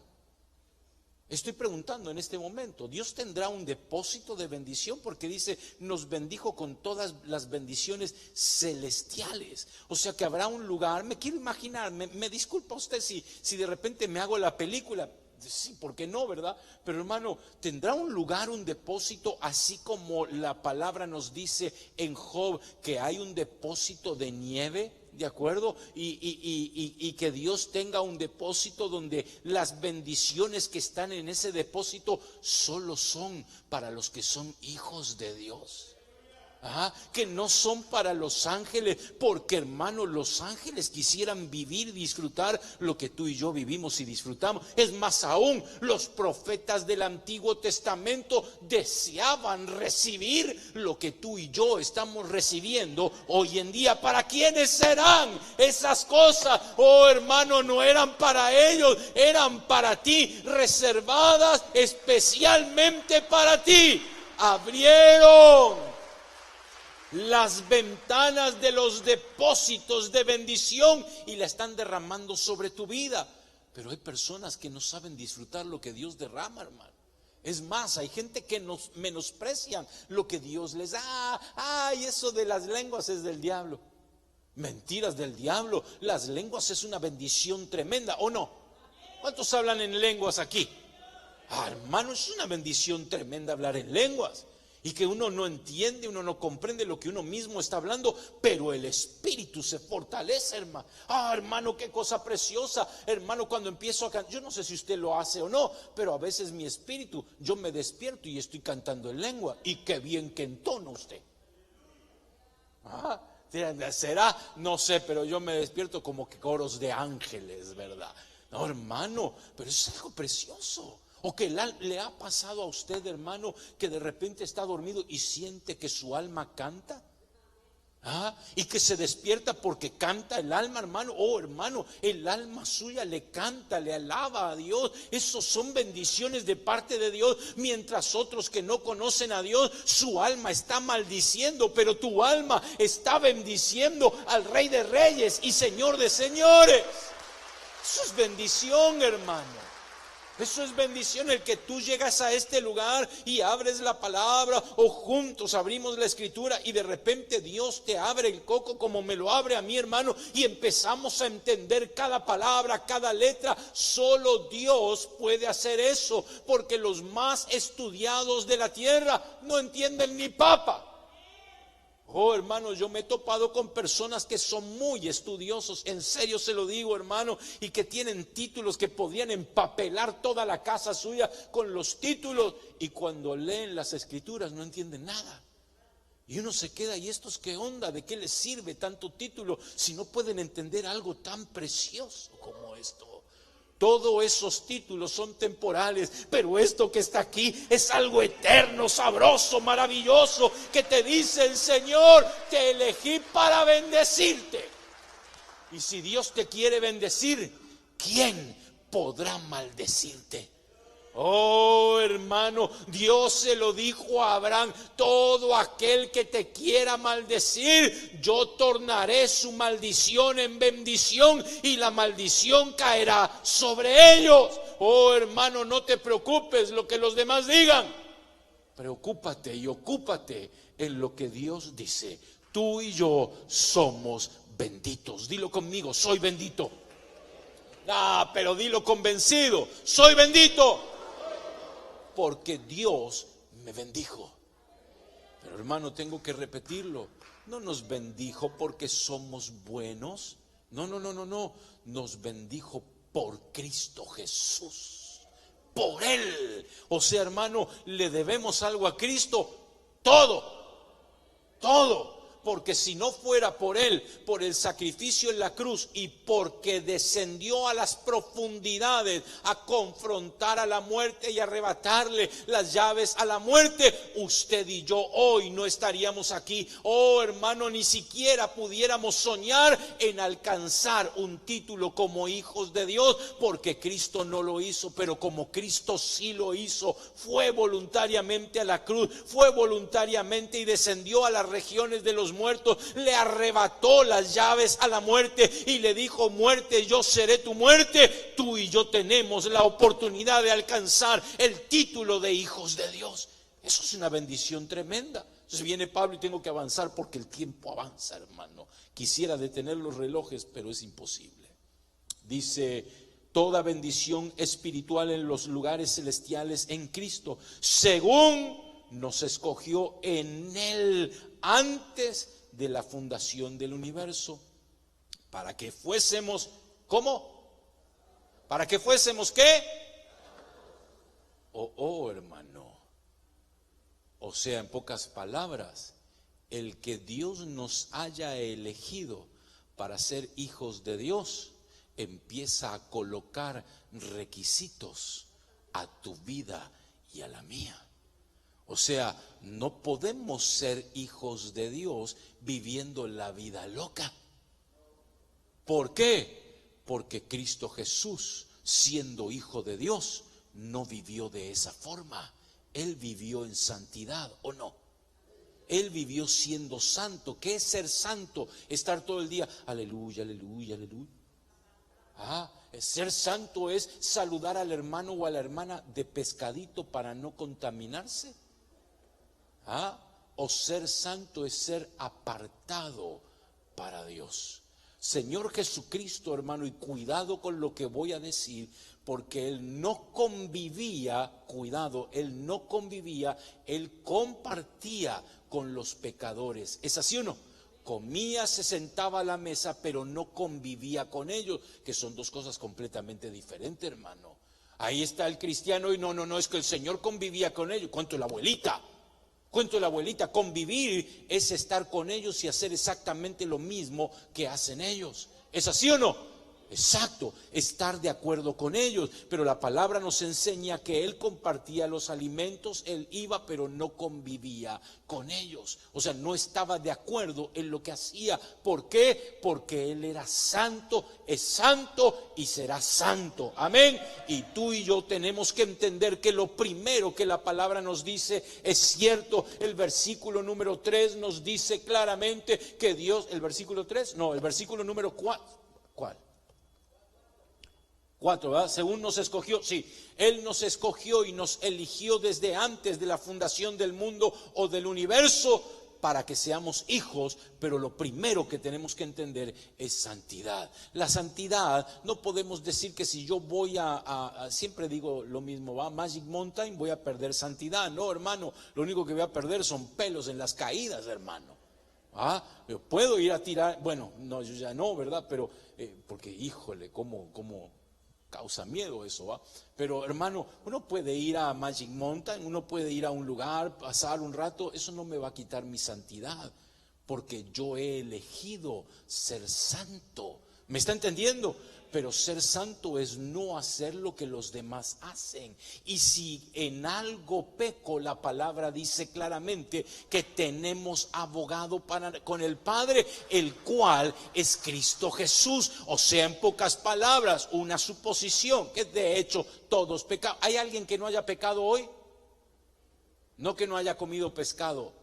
en este momento, Dios tendrá un depósito de bendición, porque dice, nos bendijo con todas las bendiciones celestiales. O sea que habrá un lugar, me quiero imaginar, me disculpa usted si de repente me hago la película. Sí, ¿por qué no, verdad? Pero hermano, tendrá un lugar, un depósito, así como la palabra nos dice en Job que hay un depósito de nieve, ¿de acuerdo? Y que Dios tenga un depósito donde las bendiciones que están en ese depósito solo son para los que son hijos de Dios. Que no son para los ángeles, porque hermano, los ángeles quisieran vivir y disfrutar lo que tú y yo vivimos y disfrutamos. Es más aún, los profetas del Antiguo Testamento deseaban recibir lo que tú y yo estamos recibiendo hoy en día. ¿Para quiénes serán esas cosas? Oh hermano, no eran para ellos, eran para ti, reservadas especialmente para ti. Abrieron las ventanas de los depósitos de bendición y la están derramando sobre tu vida. Pero hay personas que no saben disfrutar lo que Dios derrama, hermano. Es más, hay gente que nos menosprecian lo que Dios les da. Ay, eso de las lenguas es del diablo. Mentiras del diablo. Las lenguas es una bendición tremenda, ¿o no? ¿Cuántos hablan en lenguas aquí? Hermano, es una bendición tremenda hablar en lenguas. Y que uno no entiende, uno no comprende lo que uno mismo está hablando, pero el espíritu se fortalece, hermano. Hermano, qué cosa preciosa, hermano, cuando empiezo a cantar. Yo no sé si usted lo hace o no, pero a veces mi espíritu, yo me despierto y estoy cantando en lengua. Y qué bien que entona usted. ¿Será? No sé, pero yo me despierto como que coros de ángeles, ¿verdad? No, hermano, pero es algo precioso. O que le ha pasado a usted, hermano, que de repente está dormido y siente que su alma canta. Y que se despierta porque canta el alma, hermano. Oh, hermano, el alma suya le canta, le alaba a Dios. Esos son bendiciones de parte de Dios. Mientras otros que no conocen a Dios, su alma está maldiciendo, pero tu alma está bendiciendo al Rey de Reyes y Señor de Señores. Eso es bendición, hermano. Eso es bendición, el que tú llegas a este lugar y abres la palabra, o juntos abrimos la escritura y de repente Dios te abre el coco como me lo abre a mi hermano, y empezamos a entender cada palabra, cada letra. Solo Dios puede hacer eso, porque los más estudiados de la tierra no entienden ni papa. Oh, hermanos, yo me he topado con personas que son muy estudiosos, en serio se lo digo, hermano, y que tienen títulos que podrían empapelar toda la casa suya con los títulos, y cuando leen las escrituras no entienden nada. Y uno se queda, ¿y estos qué onda? ¿De qué les sirve tanto título si no pueden entender algo tan precioso como esto? Todos esos títulos son temporales, pero esto que está aquí es algo eterno, sabroso, maravilloso, que te dice el Señor: te elegí para bendecirte. Y si Dios te quiere bendecir, ¿quién podrá maldecirte? Oh, hermano, Dios se lo dijo a Abraham: todo aquel que te quiera maldecir, yo tornaré su maldición en bendición, y la maldición caerá sobre ellos. Oh, hermano, no te preocupes lo que los demás digan. Preocúpate y ocúpate en lo que Dios dice. Tú y yo somos benditos. Dilo conmigo: soy bendito. Pero dilo convencido: soy bendito, porque Dios me bendijo. Pero hermano, tengo que repetirlo: no nos bendijo porque somos buenos. No. Nos bendijo por Cristo Jesús. Por Él. O sea, hermano, le debemos algo a Cristo. Todo. Porque si no fuera por Él, por el sacrificio en la cruz, y porque descendió a las profundidades a confrontar a la muerte y arrebatarle las llaves a la muerte, usted y yo hoy no estaríamos aquí. Oh, hermano, ni siquiera pudiéramos soñar en alcanzar un título como hijos de Dios, porque Cristo no lo hizo. Pero como Cristo sí lo hizo, fue voluntariamente a la cruz, fue voluntariamente y descendió a las regiones de los muertos, le arrebató las llaves a la muerte y le dijo: muerte, yo seré tu muerte. Tú y yo tenemos la oportunidad de alcanzar el título de hijos de Dios. Eso es una bendición tremenda. Entonces viene Pablo, y tengo que avanzar porque el tiempo avanza, hermano. Quisiera detener los relojes, pero es imposible. Dice: toda bendición espiritual en los lugares celestiales en Cristo, según nos escogió en Él antes de la fundación del universo, para que fuésemos, ¿cómo? ¿Para que fuésemos qué? Hermano. O sea, en pocas palabras, el que Dios nos haya elegido para ser hijos de Dios empieza a colocar requisitos a tu vida y a la mía. O sea, no podemos ser hijos de Dios viviendo la vida loca. ¿Por qué? Porque Cristo Jesús, siendo hijo de Dios, no vivió de esa forma. Él vivió en santidad, ¿o no? Él vivió siendo santo. ¿Qué es ser santo? Estar todo el día, aleluya, aleluya, aleluya. Ser santo es saludar al hermano o a la hermana de pescadito para no contaminarse. O ser santo es ser apartado para Dios. Señor Jesucristo, hermano, y cuidado con lo que voy a decir, porque Él no convivía, Él no convivía, Él compartía con los pecadores. ¿Es así o no? Comía, se sentaba a la mesa, pero no convivía con ellos, que son dos cosas completamente diferentes, hermano. Ahí está el cristiano y no, es que el Señor convivía con ellos. Cuento la abuelita. Convivir es estar con ellos y hacer exactamente lo mismo que hacen ellos. ¿Es así o no? Exacto, estar de acuerdo con ellos. Pero la palabra nos enseña que Él compartía los alimentos, Él iba, pero no convivía con ellos. O sea, no estaba de acuerdo en lo que hacía. ¿Por qué? Porque Él era santo, es santo y será santo. Amén. Y tú y yo tenemos que entender que lo primero que la palabra nos dice es cierto. El versículo número 3 nos dice claramente que Dios, el versículo 3, no, el versículo número 4, ¿cuál? 4, ¿verdad? Según nos escogió, sí, Él nos escogió y nos eligió desde antes de la fundación del mundo o del universo para que seamos hijos, pero lo primero que tenemos que entender es santidad. La santidad, no podemos decir que si yo voy siempre digo lo mismo, va, Magic Mountain, voy a perder santidad. No, hermano, lo único que voy a perder son pelos en las caídas, hermano. Yo puedo ir a tirar, bueno, no, yo ya no, ¿verdad? Pero, porque híjole, cómo causa miedo eso, ¿va? Pero hermano, uno puede ir a Magic Mountain, uno puede ir a un lugar, pasar un rato, eso no me va a quitar mi santidad, porque yo he elegido ser santo. ¿Me está entendiendo? Pero ser santo es no hacer lo que los demás hacen. Y si en algo peco, la palabra dice claramente que tenemos abogado con el Padre, el cual es Cristo Jesús. O sea, en pocas palabras, una suposición, que de hecho todos pecamos. ¿Hay alguien que no haya pecado hoy? No que no haya comido pescado,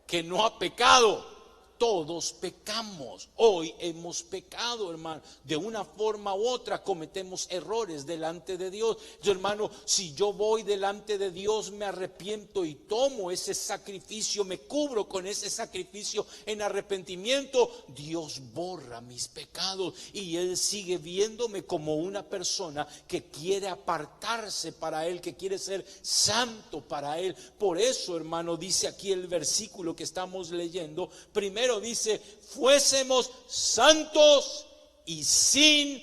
que no ha pecado. Todos pecamos, hoy hemos pecado, hermano, de una forma u otra cometemos errores delante de Dios. Yo, hermano, si yo voy delante de Dios, me arrepiento y tomo ese sacrificio, me cubro con ese sacrificio en arrepentimiento, Dios borra mis pecados y Él sigue viéndome como una persona que quiere apartarse para Él, que quiere ser santo para Él. Por eso, hermano, dice aquí el versículo que estamos leyendo, primero dice, fuésemos santos y sin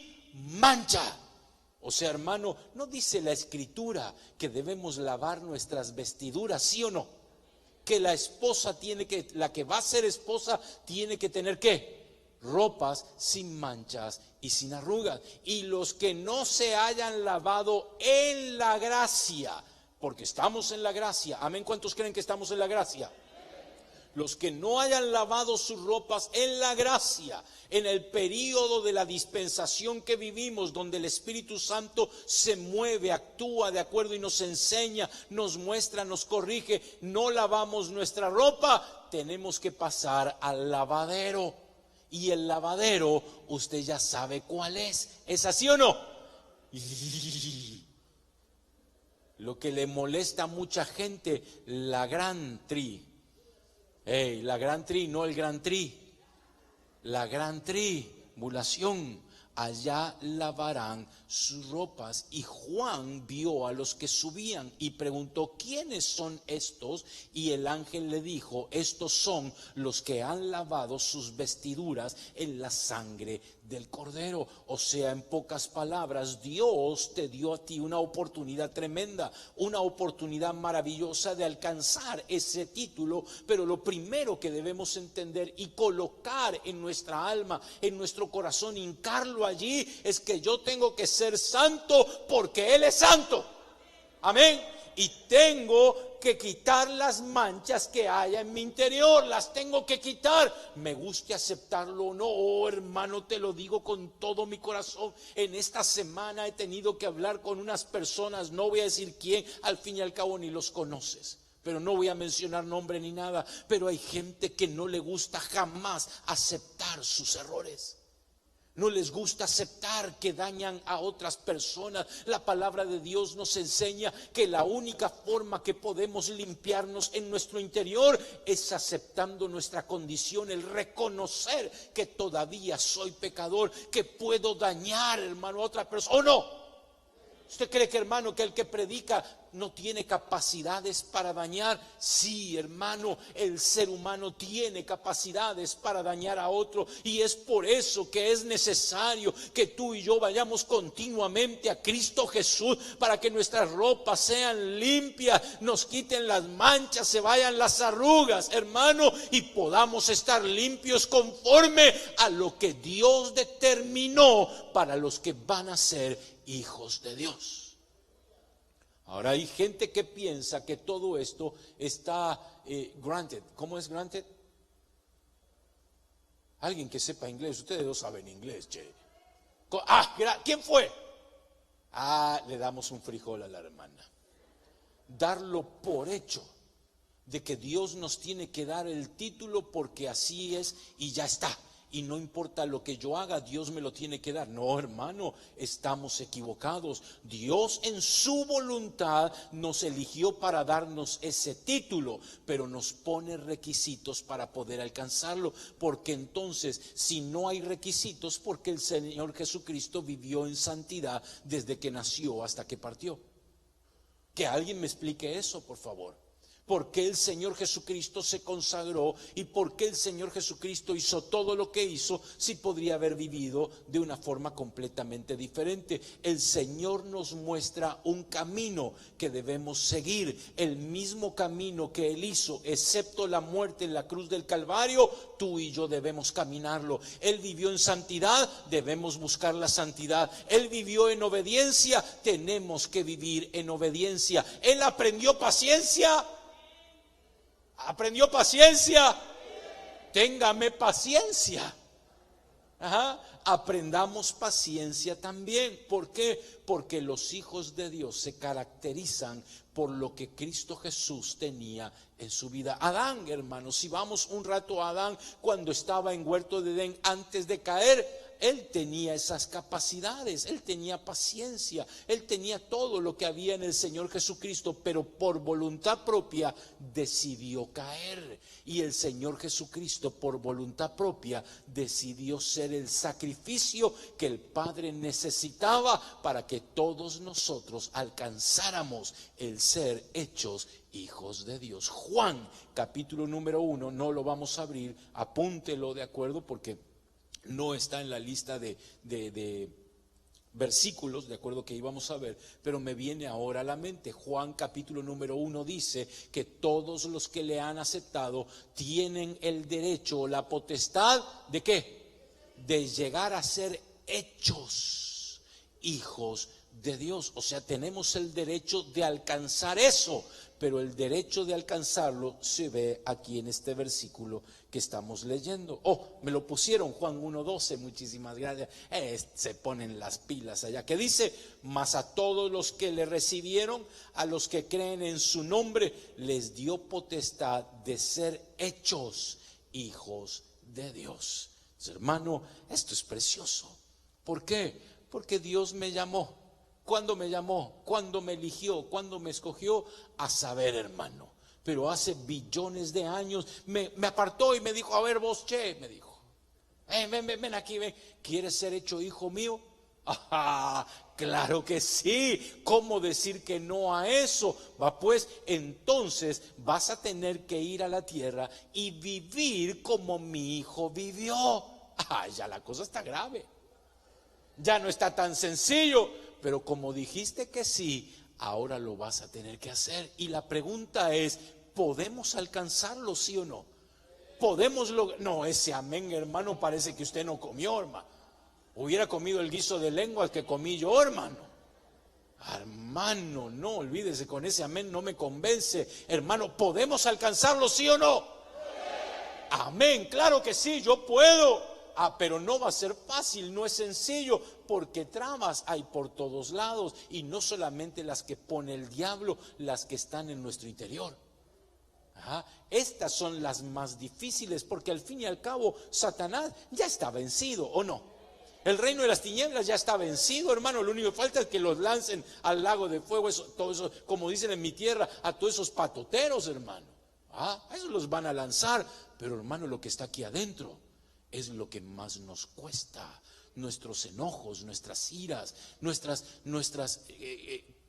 mancha. O sea, hermano, no dice la Escritura que debemos lavar nuestras vestiduras, ¿sí o no? Que la esposa la que va a ser esposa tiene que tener ¿qué? Ropas sin manchas y sin arrugas. Y los que no se hayan lavado en la gracia, porque estamos en la gracia, amén, ¿cuántos creen que estamos en la gracia? Los que no hayan lavado sus ropas en la gracia, en el período de la dispensación que vivimos, donde el Espíritu Santo se mueve, actúa de acuerdo y nos enseña, nos muestra, nos corrige, no lavamos nuestra ropa, tenemos que pasar al lavadero. Y el lavadero, usted ya sabe cuál es. ¿Es así o no? Lo que le molesta a mucha gente, la gran no el gran la gran tribulación, allá lavarán sus ropas. Y Juan vio a los que subían y preguntó, ¿quiénes son estos? Y el ángel le dijo, estos son los que han lavado sus vestiduras en la sangre del Cordero. O sea, en pocas palabras, Dios te dio a ti una oportunidad tremenda, una oportunidad maravillosa de alcanzar ese título, pero lo primero que debemos entender y colocar en nuestra alma, en nuestro corazón, hincarlo allí, es que yo tengo que ser santo porque Él es santo. Amén. Y tengo que quitar las manchas que haya en mi interior, las tengo que quitar, me guste aceptarlo o no. Oh, hermano, te lo digo con todo mi corazón. En esta semana he tenido que hablar con unas personas, no voy a decir quién, al fin y al cabo ni los conoces, pero no voy a mencionar nombre ni nada, pero hay gente que no le gusta jamás aceptar sus errores. No les gusta aceptar que dañan a otras personas. La palabra de Dios nos enseña que la única forma que podemos limpiarnos en nuestro interior es aceptando nuestra condición, el reconocer que todavía soy pecador, que puedo dañar, hermano, a otra persona. ¿O no? ¿Usted cree que, hermano, que el que predica no tiene capacidades para dañar? Sí, hermano, el ser humano tiene capacidades para dañar a otro, y es por eso que es necesario que tú y yo vayamos continuamente a Cristo Jesús para que nuestras ropas sean limpias, nos quiten las manchas, se vayan las arrugas, hermano, y podamos estar limpios conforme a lo que Dios determinó para los que van a ser hijos de Dios. Ahora hay gente que piensa que todo esto está granted. ¿Cómo es granted? Alguien que sepa inglés. Ustedes no saben inglés, che. ¿Quién fue? Le damos un frijol a la hermana. Darlo por hecho de que Dios nos tiene que dar el título porque así es y ya está. y no importa lo que yo haga, Dios me lo tiene que dar. No, hermano, estamos equivocados. Dios en su voluntad nos eligió para darnos ese título, pero nos pone requisitos para poder alcanzarlo, porque entonces, si no hay requisitos, porque el Señor Jesucristo vivió en santidad desde que nació hasta que partió. Que alguien me explique eso, por favor. ¿Por qué el Señor Jesucristo se consagró y por qué el Señor Jesucristo hizo todo lo que hizo si podría haber vivido de una forma completamente diferente? El Señor nos muestra un camino que debemos seguir, el mismo camino que Él hizo, excepto la muerte en la cruz del Calvario. Tú y yo debemos caminarlo. Él vivió en santidad, debemos buscar la santidad. Él vivió en obediencia, tenemos que vivir en obediencia. Él aprendió paciencia. ¿Aprendió paciencia? Téngame paciencia. Aprendamos paciencia también. ¿Por qué? Porque los hijos de Dios se caracterizan por lo que Cristo Jesús tenía en su vida. Adán, hermanos, si vamos un rato a Adán, cuando estaba en huerto de Edén antes de caer, él tenía esas capacidades, él tenía paciencia, él tenía todo lo que había en el Señor Jesucristo, pero por voluntad propia decidió caer. Y el Señor Jesucristo por voluntad propia decidió ser el sacrificio que el Padre necesitaba para que todos nosotros alcanzáramos el ser hechos hijos de Dios. Juan, capítulo número 1, no lo vamos a abrir, apúntelo, de acuerdo, porque no está en la lista de versículos, de acuerdo, que íbamos a ver, pero me viene ahora a la mente. Juan capítulo número 1 dice que todos los que le han aceptado tienen el derecho o la potestad ¿de qué? De llegar a ser hechos hijos de Dios. O sea, tenemos el derecho de alcanzar eso, pero el derecho de alcanzarlo se ve aquí en este versículo que estamos leyendo. Me lo pusieron, Juan 1:12, muchísimas gracias. Se ponen las pilas allá, que dice: mas a todos los que le recibieron, a los que creen en su nombre, les dio potestad de ser hechos hijos de Dios. Entonces, hermano, esto es precioso. ¿Por qué? Porque Dios me llamó. ¿Cuándo me llamó? ¿Cuándo me eligió? ¿Cuándo me escogió? A saber, hermano. Pero hace billones de años me apartó y me dijo: a ver vos, che, me dijo, ven aquí, ven. ¿Quieres ser hecho hijo mío? Claro que sí. ¿Cómo decir que no a eso? Va pues, entonces vas a tener que ir a la tierra y vivir como mi hijo vivió. Ya la cosa está grave. Ya no está tan sencillo, pero como dijiste que sí, ahora lo vas a tener que hacer. Y la pregunta es: ¿podemos alcanzarlo, sí o no? ¿Podemos lograr? No, ese amén, hermano, parece que usted no comió, hermano. Hubiera comido el guiso de lenguas que comí yo, hermano. Hermano, no, olvídese, con ese amén no me convence. Hermano, ¿podemos alcanzarlo, sí o no? Amén, claro que sí, yo puedo. Pero no va a ser fácil, no es sencillo, porque trabas hay por todos lados, y no solamente las que pone el diablo, las que están en nuestro interior. Estas son las más difíciles, porque al fin y al cabo Satanás ya está vencido, ¿o no? El reino de las tinieblas ya está vencido, hermano. Lo único que falta es que los lancen al lago de fuego, todo eso, como dicen en mi tierra, a todos esos patoteros, hermano. A esos los van a lanzar, pero hermano, lo que está aquí adentro es lo que más nos cuesta. Nuestros enojos, nuestras iras, nuestras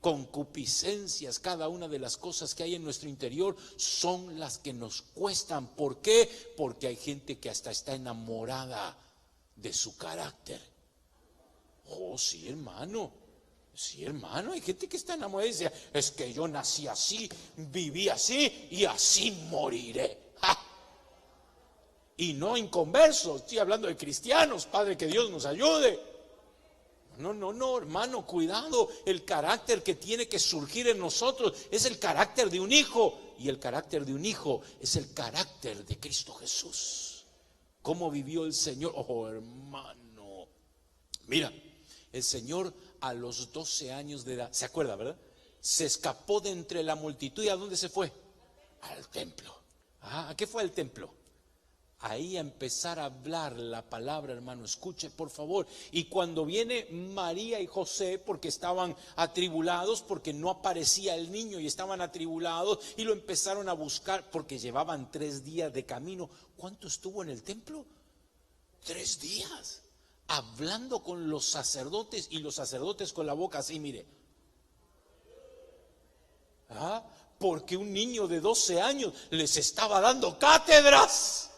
concupiscencias, cada una de las cosas que hay en nuestro interior son las que nos cuestan. ¿Por qué? Porque hay gente que hasta está enamorada de su carácter. Sí, hermano. Sí, hermano, hay gente que está enamorada y dice: es que yo nací así, viví así y así moriré. Y no inconversos, estoy hablando de cristianos. Padre, que Dios nos ayude. No, hermano, cuidado. El carácter que tiene que surgir en nosotros es el carácter de un hijo, y el carácter de un hijo es el carácter de Cristo Jesús. ¿Cómo vivió el Señor? Hermano, mira, el Señor a los 12 años de edad, ¿se acuerda, verdad? Se escapó de entre la multitud. ¿Y a dónde se fue? Al templo. ¿A qué fue al templo? ahí a empezar a hablar la palabra, hermano. Escuche, por favor. Y cuando viene María y José, porque estaban atribulados, porque no aparecía el niño y estaban atribulados, y lo empezaron a buscar porque llevaban 3 días de camino. ¿Cuánto estuvo en el templo? 3 días. Hablando con los sacerdotes, y los sacerdotes con la boca así, mire. Porque un niño de 12 años les estaba dando cátedras.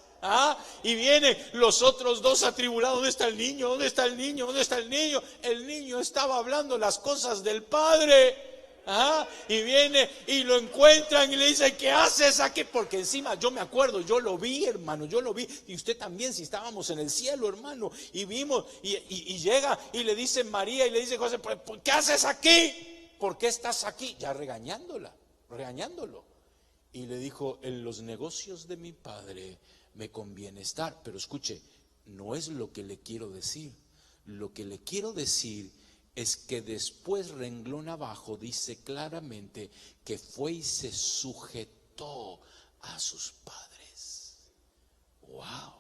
Y vienen los otros 2 atribulados. ¿Dónde está el niño? ¿Dónde está el niño? ¿Dónde está el niño? El niño estaba hablando las cosas del Padre. Y viene y lo encuentran y le dicen: ¿qué haces aquí? Porque encima yo me acuerdo, yo lo vi, hermano, yo lo vi. Y usted también, si estábamos en el cielo, hermano. Y vimos, y llega y le dice María y le dice José: ¿qué haces aquí? ¿Por qué estás aquí? Ya regañándolo. Y le dijo: en los negocios de mi Padre me conviene estar. Pero escuche, no es lo que le quiero decir. Lo que le quiero decir es que después, renglón abajo, dice claramente que fue y se sujetó a sus padres. Wow.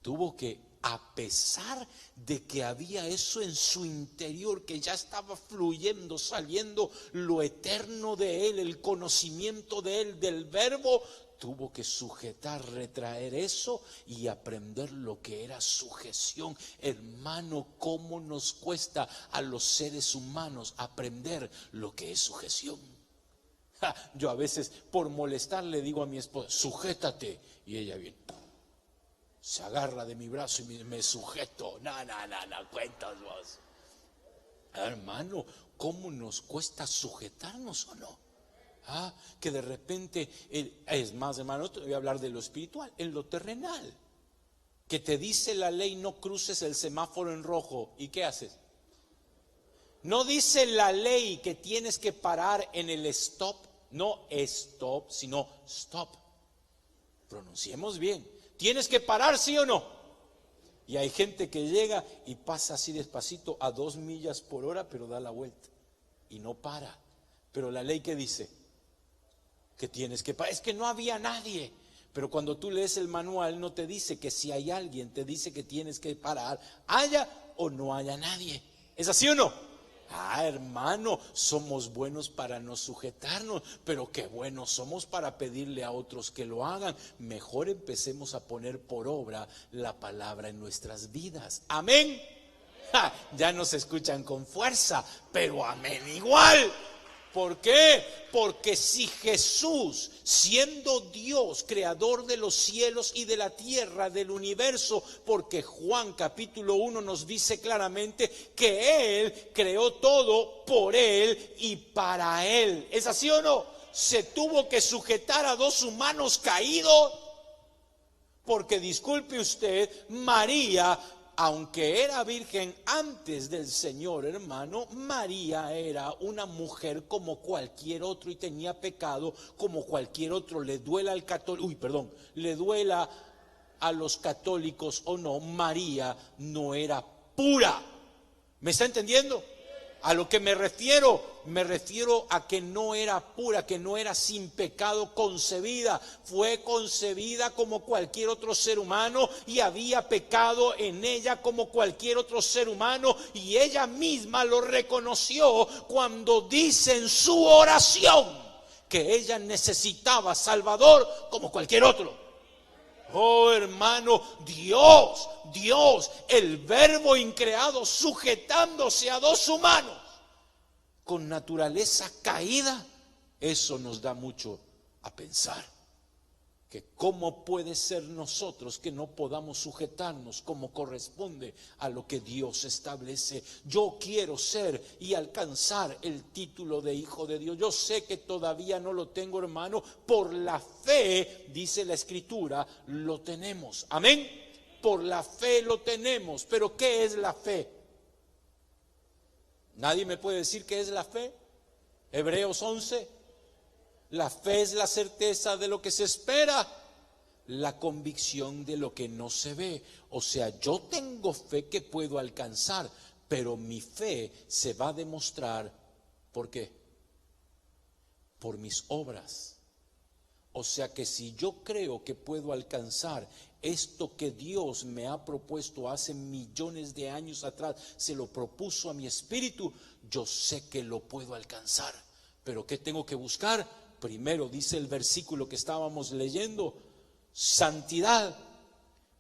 Tuvo que, a pesar de que había eso en su interior, que ya estaba fluyendo, saliendo lo eterno de él, el conocimiento de él, del verbo, tuvo que sujetar, retraer eso y aprender lo que era sujeción. Hermano, ¿cómo nos cuesta a los seres humanos aprender lo que es sujeción? Yo a veces, por molestar, le digo a mi esposa: sujétate, y ella viene, se agarra de mi brazo y me sujeto. No, cuentas vos. Hermano, ¿cómo nos cuesta sujetarnos o no? Que de repente, es más, hermano, te voy a hablar de lo espiritual, en lo terrenal, que te dice la ley: no cruces el semáforo en rojo. ¿Y qué haces? No dice la ley que tienes que parar en el stop, no stop, sino stop. Pronunciemos bien. ¿Tienes que parar, sí o no? Y hay gente que llega y pasa así despacito a 2 millas por hora, pero da la vuelta y no para. Pero la ley, ¿qué dice? Que tienes que parar. Es que no había nadie. Pero cuando tú lees el manual, no te dice que si hay alguien, te dice que tienes que parar, haya o no haya nadie. ¿Es así o no? Hermano, somos buenos para no sujetarnos, pero qué buenos somos para pedirle a otros que lo hagan. Mejor empecemos a poner por obra la palabra en nuestras vidas. Amén. Ya nos escuchan con fuerza, pero amén igual. ¿Por qué? Porque si Jesús, siendo Dios, creador de los cielos y de la tierra, del universo, porque Juan capítulo 1 nos dice claramente que Él creó todo por Él y para Él. ¿Es así o no? Se tuvo que sujetar a 2 humanos caídos, porque disculpe usted, María, aunque era virgen antes del Señor, hermano, María era una mujer como cualquier otro y tenía pecado como cualquier otro. Le duela al católico, le duela a los católicos o no, María no era pura. ¿Me está entendiendo? A lo que me refiero a que no era pura, que no era sin pecado concebida. Fue concebida como cualquier otro ser humano y había pecado en ella como cualquier otro ser humano, y ella misma lo reconoció cuando dice en su oración que ella necesitaba Salvador como cualquier otro. Oh, hermano, Dios, el verbo increado, sujetándose a 2 humanos con naturaleza caída. Eso nos da mucho a pensar. Que cómo puede ser nosotros que no podamos sujetarnos como corresponde a lo que Dios establece. Yo quiero ser y alcanzar el título de hijo de Dios. Yo sé que todavía no lo tengo, hermano. Por la fe, dice la Escritura, lo tenemos. Amén. Por la fe lo tenemos. Pero ¿qué es la fe? ¿Nadie me puede decir qué es la fe? Hebreos 11. La fe es la certeza de lo que se espera, la convicción de lo que no se ve. O sea, yo tengo fe que puedo alcanzar, pero mi fe se va a demostrar, ¿por qué? Por mis obras. O sea que si yo creo que puedo alcanzar Esto que Dios me ha propuesto hace millones de años atrás, se lo propuso a mi espíritu, yo sé que lo puedo alcanzar. Pero ¿qué tengo que buscar? Primero, dice el versículo que estábamos leyendo, santidad.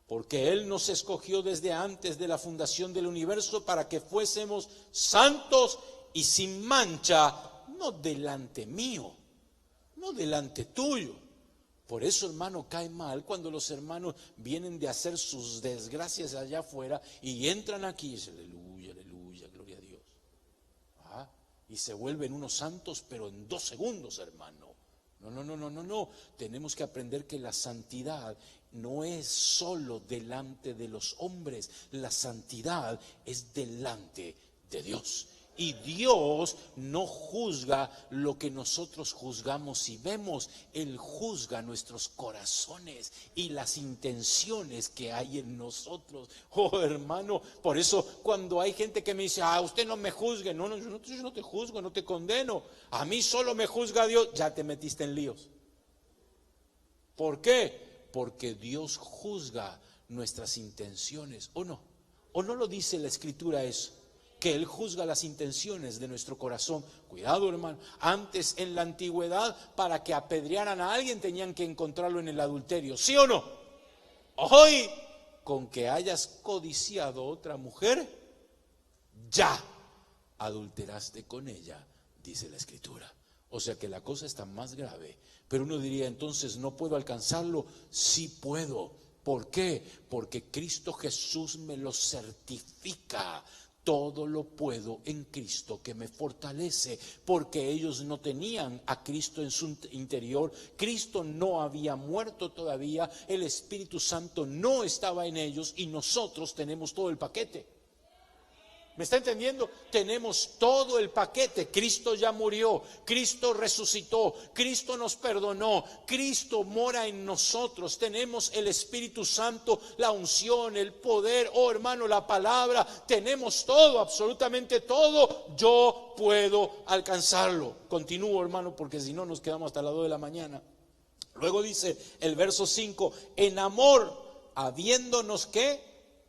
Porque Él nos escogió desde antes de la fundación del universo para que fuésemos santos y sin mancha, no delante mío, no delante tuyo. Por eso, hermano, cae mal cuando los hermanos vienen de hacer sus desgracias allá afuera y entran aquí y dicen, aleluya, aleluya, gloria a Dios. Y se vuelven unos santos, pero en 2 segundos, hermano. No. Tenemos que aprender que la santidad no es solo delante de los hombres, la santidad es delante de Dios. Y Dios no juzga lo que nosotros juzgamos y vemos. Él juzga nuestros corazones y las intenciones que hay en nosotros. Oh, hermano, por eso cuando hay gente que me dice, usted no me juzgue. No, yo no te juzgo, no te condeno. A mí solo me juzga Dios. Ya te metiste en líos. ¿Por qué? Porque Dios juzga nuestras intenciones. ¿O no? ¿O no lo dice la Escritura eso? Que Él juzga las intenciones de nuestro corazón. Cuidado, hermano. Antes, en la antigüedad, para que apedrearan a alguien tenían que encontrarlo en el adulterio. ¿Sí o no? Hoy, con que hayas codiciado a otra mujer, ya adulteraste con ella, dice la Escritura. O sea que la cosa está más grave. Pero uno diría, entonces, ¿no puedo alcanzarlo? Sí puedo. ¿Por qué? Porque Cristo Jesús me lo certifica. Todo lo puedo en Cristo que me fortalece, porque ellos no tenían a Cristo en su interior. Cristo no había muerto todavía, el Espíritu Santo no estaba en ellos y nosotros tenemos todo el paquete. ¿Me está entendiendo? Tenemos todo el paquete. Cristo ya murió, Cristo resucitó, Cristo nos perdonó, Cristo mora en nosotros. Tenemos el Espíritu Santo, la unción, el poder, hermano, la palabra. Tenemos todo, absolutamente todo. Yo puedo alcanzarlo. Continúo, hermano, porque si no nos quedamos hasta las 2 de la mañana. Luego dice el verso 5, en amor, habiéndonos ¿qué?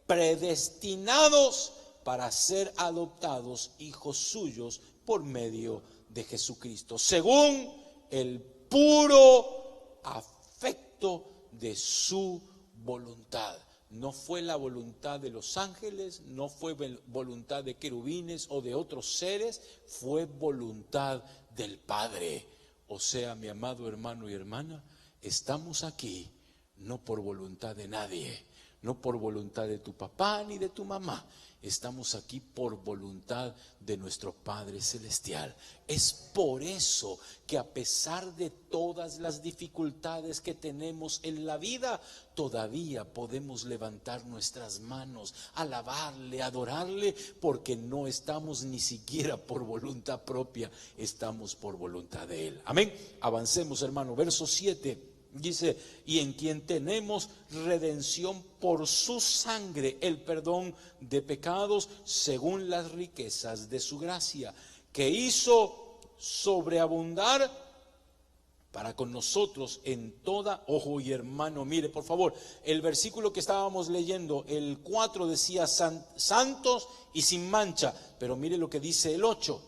Predestinados para ser adoptados hijos suyos por medio de Jesucristo, según el puro afecto de su voluntad. No fue la voluntad de los ángeles, no fue voluntad de querubines o de otros seres, fue voluntad del Padre. O sea, mi amado hermano y hermana, estamos aquí no por voluntad de nadie, no por voluntad de tu papá ni de tu mamá. Estamos aquí por voluntad de nuestro Padre Celestial. Es por eso que a pesar de todas las dificultades que tenemos en la vida, todavía podemos levantar nuestras manos, alabarle, adorarle, porque no estamos ni siquiera por voluntad propia, estamos por voluntad de Él. Amén. Avancemos, hermano. Verso 7. Dice, y en quien tenemos redención por su sangre, el perdón de pecados, según las riquezas de su gracia, que hizo sobreabundar para con nosotros en toda, ojo y hermano, mire por favor, el versículo que estábamos leyendo, el 4 decía santos y sin mancha, pero mire lo que dice el 8.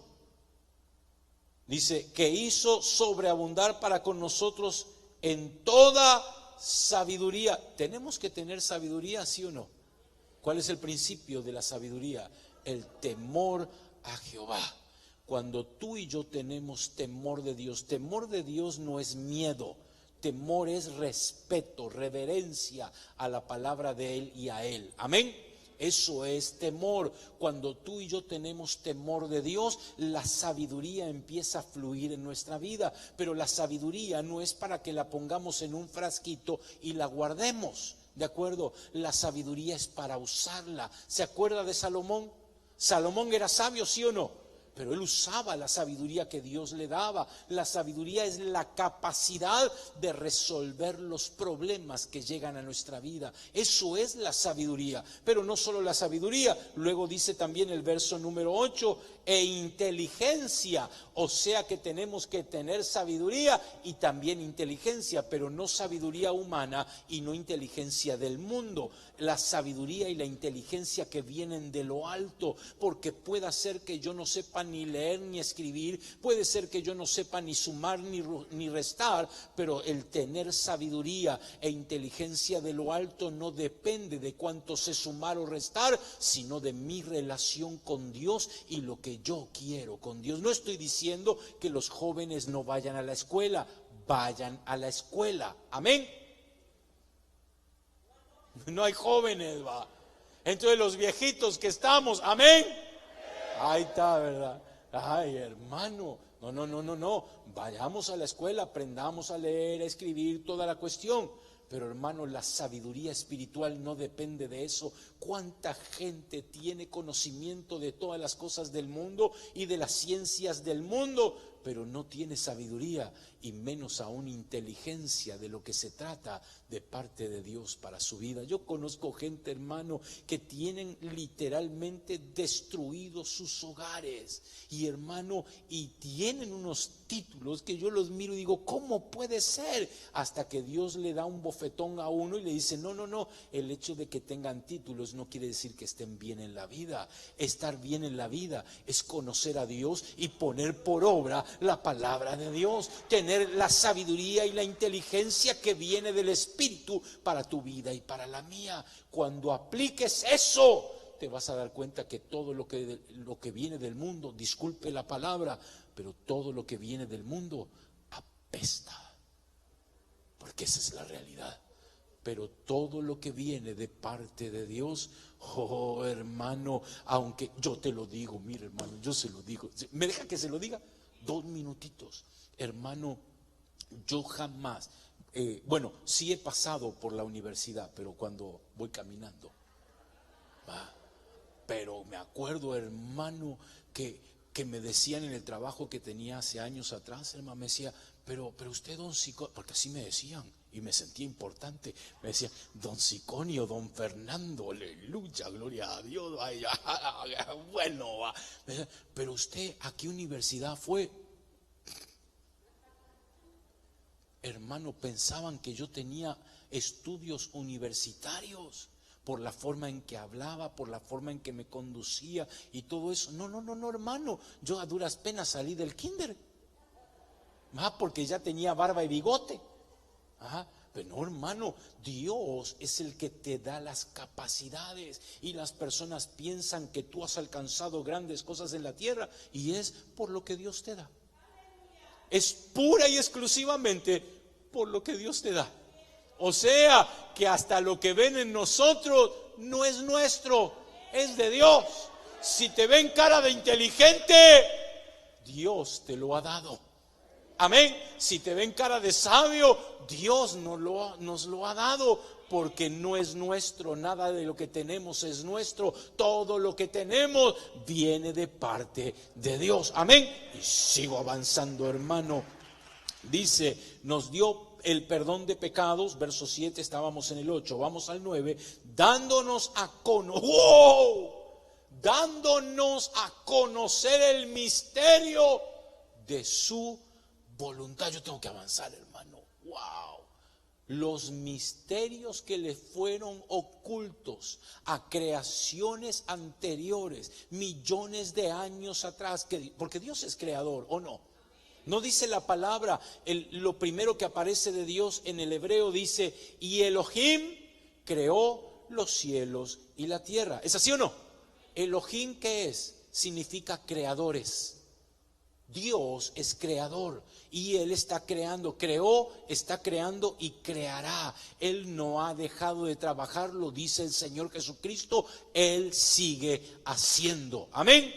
Dice, que hizo sobreabundar para con nosotros en toda sabiduría. ¿Tenemos que tener sabiduría, sí o no? ¿Cuál es el principio de la sabiduría? El temor a Jehová. Cuando tú y yo tenemos temor de Dios no es miedo. Temor es respeto, reverencia a la palabra de Él y a Él. Amén. Eso es temor. Cuando tú y yo tenemos temor de Dios, la sabiduría empieza a fluir en nuestra vida. Pero la sabiduría no es para que la pongamos en un frasquito y la guardemos. ¿De acuerdo? La sabiduría es para usarla. ¿Se acuerda de Salomón? Salomón era sabio, ¿sí o no? Pero él usaba la sabiduría que Dios le daba. La sabiduría es la capacidad de resolver los problemas que llegan a nuestra vida. Eso es la sabiduría. Pero no solo la sabiduría. Luego dice también el verso número 8, e inteligencia. O sea que tenemos que tener sabiduría y también inteligencia, pero no sabiduría humana y no inteligencia del mundo. La sabiduría y la inteligencia que vienen de lo alto, porque puede ser que yo no sepa ni leer ni escribir, puede ser que yo no sepa ni sumar ni restar, pero el tener sabiduría e inteligencia de lo alto no depende de cuánto sé sumar o restar, sino de mi relación con Dios y lo que yo quiero con Dios. No estoy diciendo que los jóvenes no vayan a la escuela, vayan a la escuela, amén. No hay jóvenes, va. Entonces los viejitos que estamos, amén. Ahí está, ¿verdad? Ay, hermano, no. Vayamos a la escuela, aprendamos a leer, a escribir, toda la cuestión. Pero hermano, la sabiduría espiritual no depende de eso. ¿Cuánta gente tiene conocimiento de todas las cosas del mundo y de las ciencias del mundo, pero no tiene sabiduría y menos aún inteligencia de lo que se trata de parte de Dios para su vida? Yo conozco gente, hermano, que tienen literalmente destruidos sus hogares y hermano, y tienen unos títulos que yo los miro y digo, ¿cómo puede ser? Hasta que Dios le da un bofetón a uno y le dice, no, el hecho de que tengan títulos no quiere decir que estén bien en la vida. Estar bien en la vida es conocer a Dios y poner por obra la palabra de Dios, tener la sabiduría y la inteligencia que viene del Espíritu para tu vida y para la mía. Cuando apliques eso, te vas a dar cuenta que todo lo que viene del mundo, disculpe la palabra, pero todo lo que viene del mundo apesta, porque esa es la realidad. Pero todo lo que viene de parte de Dios, oh hermano, aunque yo te lo digo, mire hermano, yo se lo digo, ¿me deja que se lo diga? 2 minutitos, hermano, yo jamás, sí he pasado por la universidad, pero cuando voy caminando, pero me acuerdo, hermano, que me decían en el trabajo que tenía hace años atrás, hermano, me decía, pero usted, don Siconio, porque así me decían, y me sentía importante, me decían, don Siconio, don Fernando, aleluya, gloria a Dios, ay, bueno, pero usted, ¿a qué universidad fue? Hermano, pensaban que yo tenía estudios universitarios por la forma en que hablaba, por la forma en que me conducía y todo eso. No, hermano, yo a duras penas salí del kinder, porque ya tenía barba y bigote. Pero no, hermano, Dios es el que te da las capacidades y las personas piensan que tú has alcanzado grandes cosas en la tierra y es por lo que Dios te da. Es pura y exclusivamente por lo que Dios te da. O sea, que hasta lo que ven en nosotros no es nuestro, es de Dios. Si te ven cara de inteligente, Dios te lo ha dado. Amén. Si te ven cara de sabio, Dios nos lo ha dado, porque no es nuestro, nada de lo que tenemos es nuestro, todo lo que tenemos viene de parte de Dios. Amén. Y sigo avanzando, hermano. Dice, nos dio el perdón de pecados, verso 7, estábamos en el 8, vamos al 9, dándonos a conocer el misterio de su voluntad. Yo tengo que avanzar, hermano. Wow. Los misterios que le fueron ocultos a creaciones anteriores, millones de años atrás, porque Dios es creador, ¿o no? No dice la palabra, lo primero que aparece de Dios en el hebreo dice, y Elohim creó los cielos y la tierra. ¿Es así o no? Elohim, ¿qué es? Significa creadores. Dios es creador y Él está creando, creó, está creando y creará. Él no ha dejado de trabajar, lo dice el Señor Jesucristo, Él sigue haciendo. Amén.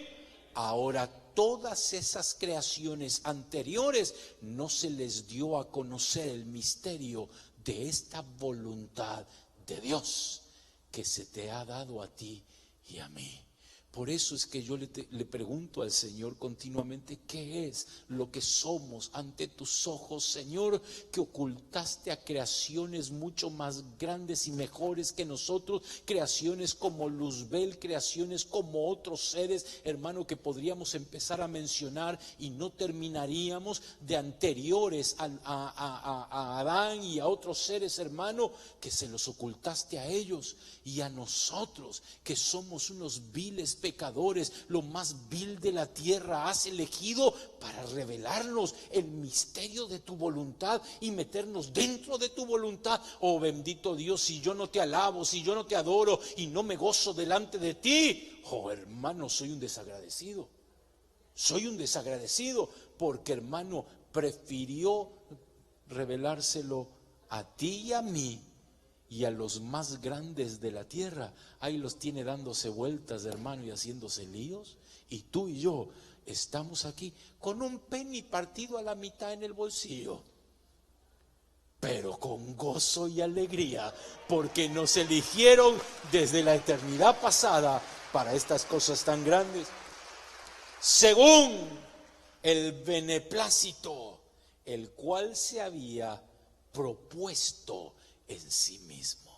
Ahora, todas esas creaciones anteriores no se les dio a conocer el misterio de esta voluntad de Dios que se te ha dado a ti y a mí. Por eso es que yo le pregunto al Señor continuamente, ¿qué es lo que somos ante tus ojos, Señor? Que ocultaste a creaciones mucho más grandes y mejores que nosotros, creaciones como Luzbel, creaciones como otros seres, hermano, que podríamos empezar a mencionar y no terminaríamos, de anteriores a Adán y a otros seres, hermano, que se los ocultaste a ellos y a nosotros, que somos unos viles pecadores, lo más vil de la tierra, has elegido para revelarnos el misterio de tu voluntad y meternos dentro de tu voluntad. Oh bendito Dios, si yo no te alabo, si yo no te adoro y no me gozo delante de ti, oh hermano, soy un desagradecido. Soy un desagradecido porque, hermano, prefirió revelárselo a ti y a mí y a los más grandes de la tierra. Ahí los tiene dándose vueltas, hermano, y haciéndose líos. Y tú y yo estamos aquí con un penny partido a la mitad en el bolsillo, pero con gozo y alegría, porque nos eligieron desde la eternidad pasada para estas cosas tan grandes, según el beneplácito, el cual se había propuesto en sí mismo.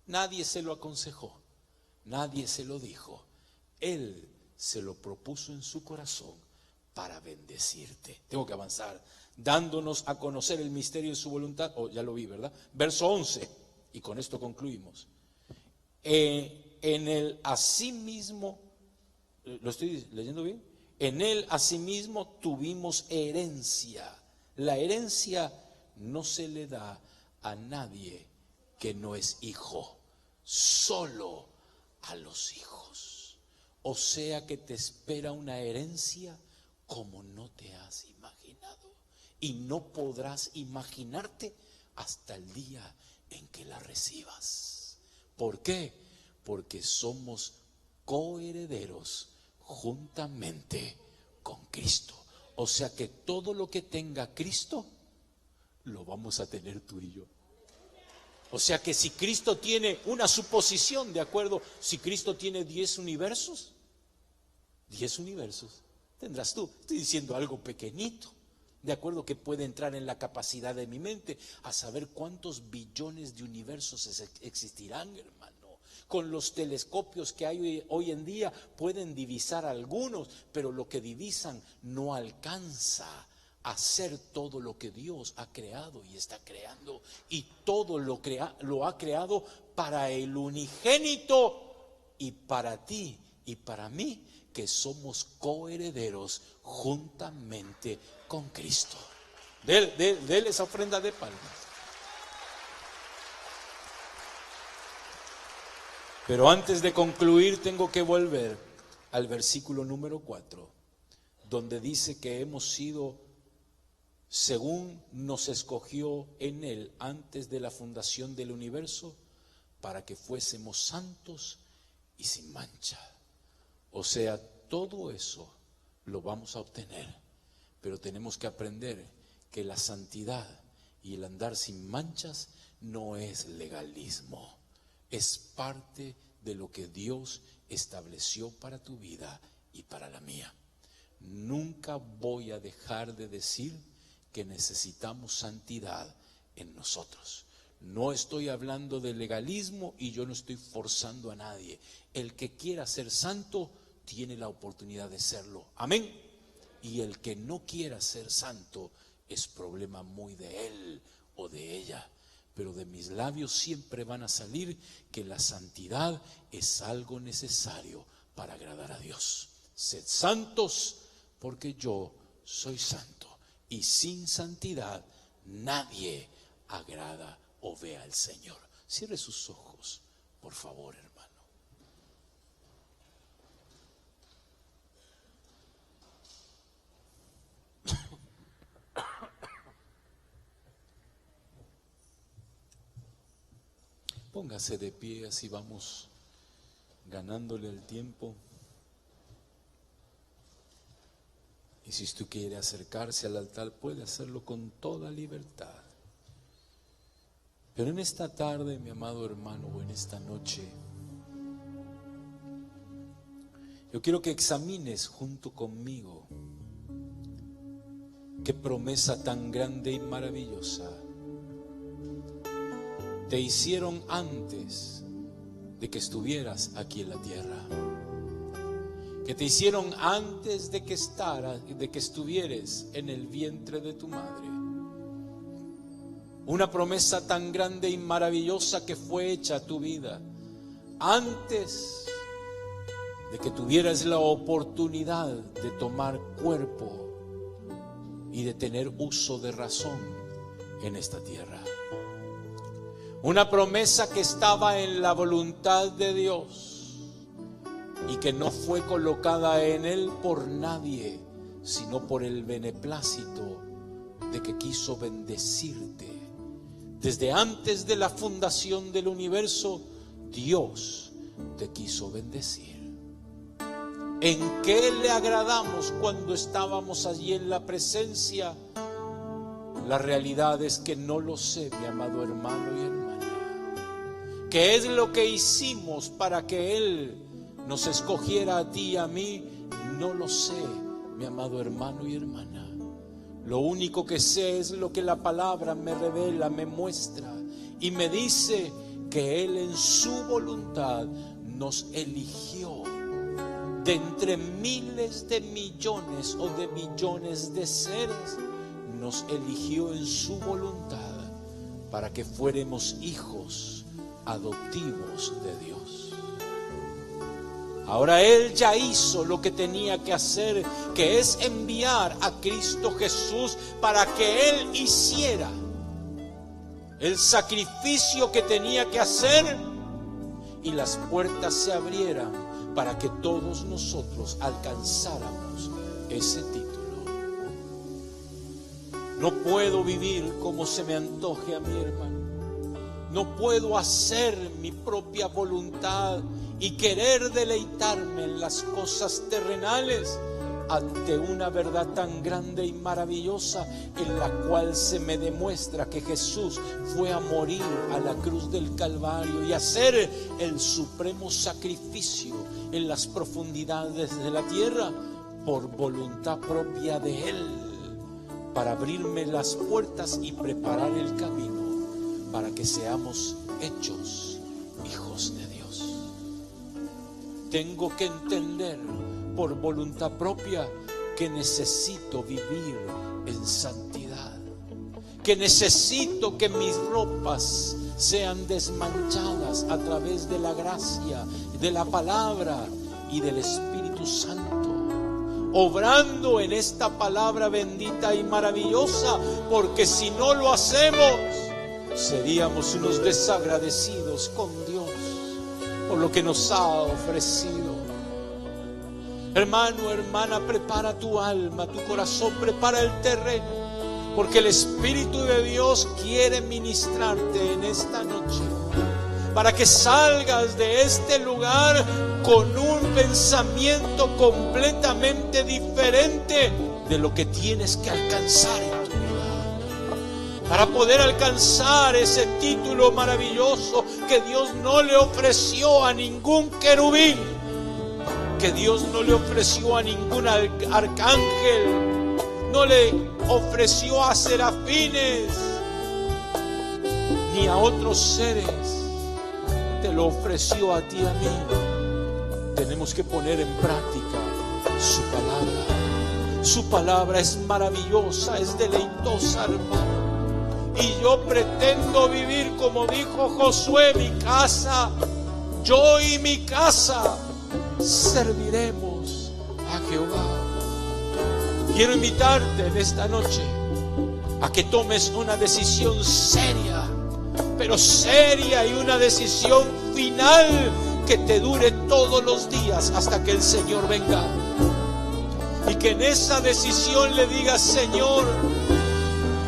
Nadie se lo aconsejó, nadie se lo dijo. Él se lo propuso en su corazón para bendecirte. Tengo que avanzar, dándonos a conocer el misterio de su voluntad. Ya lo vi, ¿verdad? Verso 11, y con esto concluimos. En él asimismo, ¿lo estoy leyendo bien? En él asimismo tuvimos herencia. La herencia no se le da a nadie que no es hijo, solo a los hijos. O sea que te espera una herencia como no te has imaginado, y no podrás imaginarte hasta el día en que la recibas. ¿Por qué? Porque somos coherederos juntamente con Cristo. O sea que todo lo que tenga Cristo lo vamos a tener tú y yo. O sea que si Cristo tiene una suposición, de acuerdo, si Cristo tiene 10 universos, 10 universos tendrás tú. Estoy diciendo algo pequeñito, de acuerdo, que puede entrar en la capacidad de mi mente a saber cuántos billones de universos existirán, hermano. Con los telescopios que hay hoy en día pueden divisar algunos, pero lo que divisan no alcanza a ser todo lo que Dios ha creado y está creando. Y todo lo ha creado para el unigénito y para ti y para mí, que somos coherederos juntamente con Cristo. Dele esa ofrenda de palmas. Pero antes de concluir tengo que volver al versículo número 4, donde dice que hemos sido, según nos escogió en Él antes de la fundación del universo, para que fuésemos santos y sin mancha. O sea, todo eso lo vamos a obtener, pero tenemos que aprender que la santidad y el andar sin manchas no es legalismo. Es parte de lo que Dios estableció para tu vida y para la mía. Nunca voy a dejar de decir que necesitamos santidad en nosotros. No estoy hablando de legalismo y yo no estoy forzando a nadie. El que quiera ser santo tiene la oportunidad de serlo. Amén. Y el que no quiera ser santo es problema muy de él o de ella. Pero de mis labios siempre van a salir que la santidad es algo necesario para agradar a Dios. Sed santos porque yo soy santo. Y sin santidad nadie agrada o ve al Señor. Cierre sus ojos, por favor, hermano. Póngase de pie, así vamos ganándole el tiempo. Y si usted quiere acercarse al altar, puede hacerlo con toda libertad. Pero en esta tarde, mi amado hermano, o en esta noche, Yo quiero que examines junto conmigo qué promesa tan grande y maravillosa te hicieron antes de que estuvieras aquí en la tierra, que te hicieron antes de que estuvieras en el vientre de tu madre. Una promesa tan grande y maravillosa que fue hecha a tu vida antes de que tuvieras la oportunidad de tomar cuerpo y de tener uso de razón en esta tierra. Una promesa que estaba en la voluntad de Dios y que no fue colocada en Él por nadie, sino por el beneplácito de que quiso bendecirte. Desde antes de la fundación del universo, Dios te quiso bendecir. ¿En qué le agradamos cuando estábamos allí en la presencia? La realidad es que no lo sé, mi amado hermano y hermana. ¿Qué es lo que hicimos para que Él nos escogiera a ti y a mí? No lo sé, mi amado hermano y hermana. Lo único que sé es lo que la palabra me revela, me muestra y me dice que Él en su voluntad nos eligió de entre miles de millones o de millones de seres. Nos eligió en su voluntad para que fuéramos hijos adoptivos de Dios. Ahora Él ya hizo lo que tenía que hacer, que es enviar a Cristo Jesús para que Él hiciera el sacrificio que tenía que hacer y las puertas se abrieran para que todos nosotros alcanzáramos ese título. No puedo vivir como se me antoje a mi hermano. No puedo hacer mi propia voluntad y querer deleitarme en las cosas terrenales ante una verdad tan grande y maravillosa en la cual se me demuestra que Jesús fue a morir a la cruz del Calvario y hacer el supremo sacrificio en las profundidades de la tierra por voluntad propia de Él, para abrirme las puertas y preparar el camino para que seamos hechos hijos de Dios. Tengo que entender por voluntad propia que necesito vivir en santidad, que necesito que mis ropas sean desmanchadas a través de la gracia, de la palabra y del Espíritu Santo, obrando en esta palabra bendita y maravillosa, porque si no lo hacemos, seríamos unos desagradecidos con Dios por lo que nos ha ofrecido. Hermano, hermana, prepara tu alma, tu corazón, prepara el terreno, porque el Espíritu de Dios quiere ministrarte en esta noche, para que salgas de este lugar con un pensamiento completamente diferente de lo que tienes que alcanzar en tu vida, para poder alcanzar ese título maravilloso que Dios no le ofreció a ningún querubín, que Dios no le ofreció a ningún arcángel, no le ofreció a serafines ni a otros seres, te lo ofreció a ti y a mí. Tenemos que poner en práctica su palabra. Su palabra es maravillosa, es deleitosa, hermano. Y yo pretendo vivir como dijo Josué: mi casa, yo y mi casa serviremos a Jehová. Quiero invitarte en esta noche a que tomes una decisión seria, pero seria, y una decisión final que te dure todos los días hasta que el Señor venga. Y que en esa decisión le digas: Señor,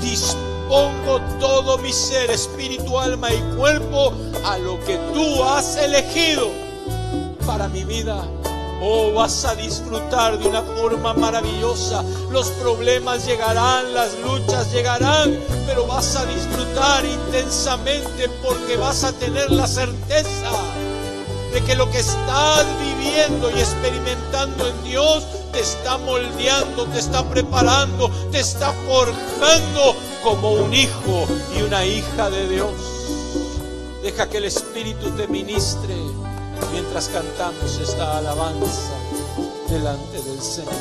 dispongo todo mi ser, espíritu, alma y cuerpo a lo que tú has elegido para mi vida. Oh, vas a disfrutar de una forma maravillosa. Los problemas llegarán, las luchas llegarán, pero vas a disfrutar intensamente, porque vas a tener la certeza de que lo que estás viviendo y experimentando en Dios te está moldeando, te está preparando, te está forjando como un hijo y una hija de Dios. Deja que el Espíritu te ministre mientras cantamos esta alabanza delante del Señor.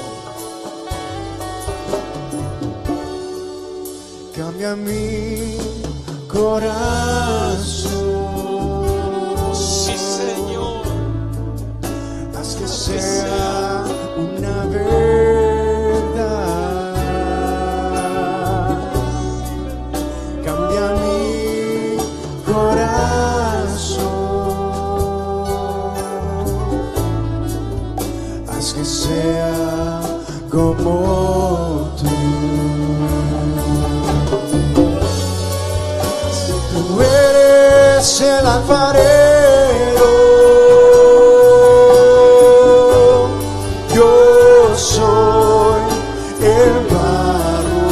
Cambia mi corazón, Sí, Señor. haz que sea una verdad. Cambia mi corazón, haz que sea como tú. Tú eres el alfarero, yo soy el barro.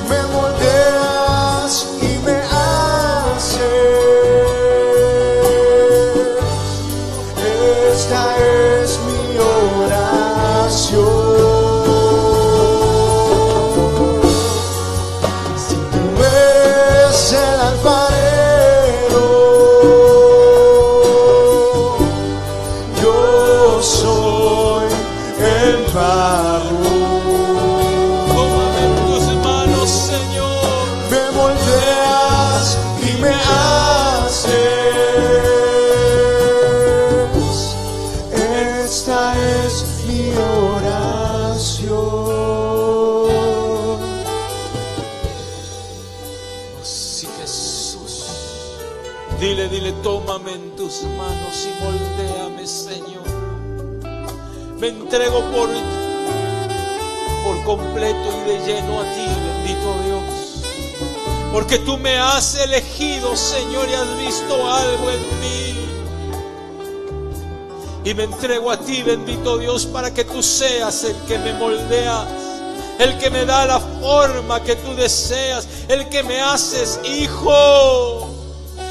Me moldeas y me haces. Esta es mi oración. El alfarero, yo soy el barro. Tómame en tus manos, Señor. Me moldeas y me haces. Esta es mi oración. Dile, tómame en tus manos y moldéame, Señor. Me entrego por completo y de lleno a ti, bendito Dios. Porque tú me has elegido, Señor, y has visto algo en mí. Y me entrego a ti, bendito Dios, para que tú seas el que me moldeas, el que me da la forma que tú deseas, el que me haces hijo.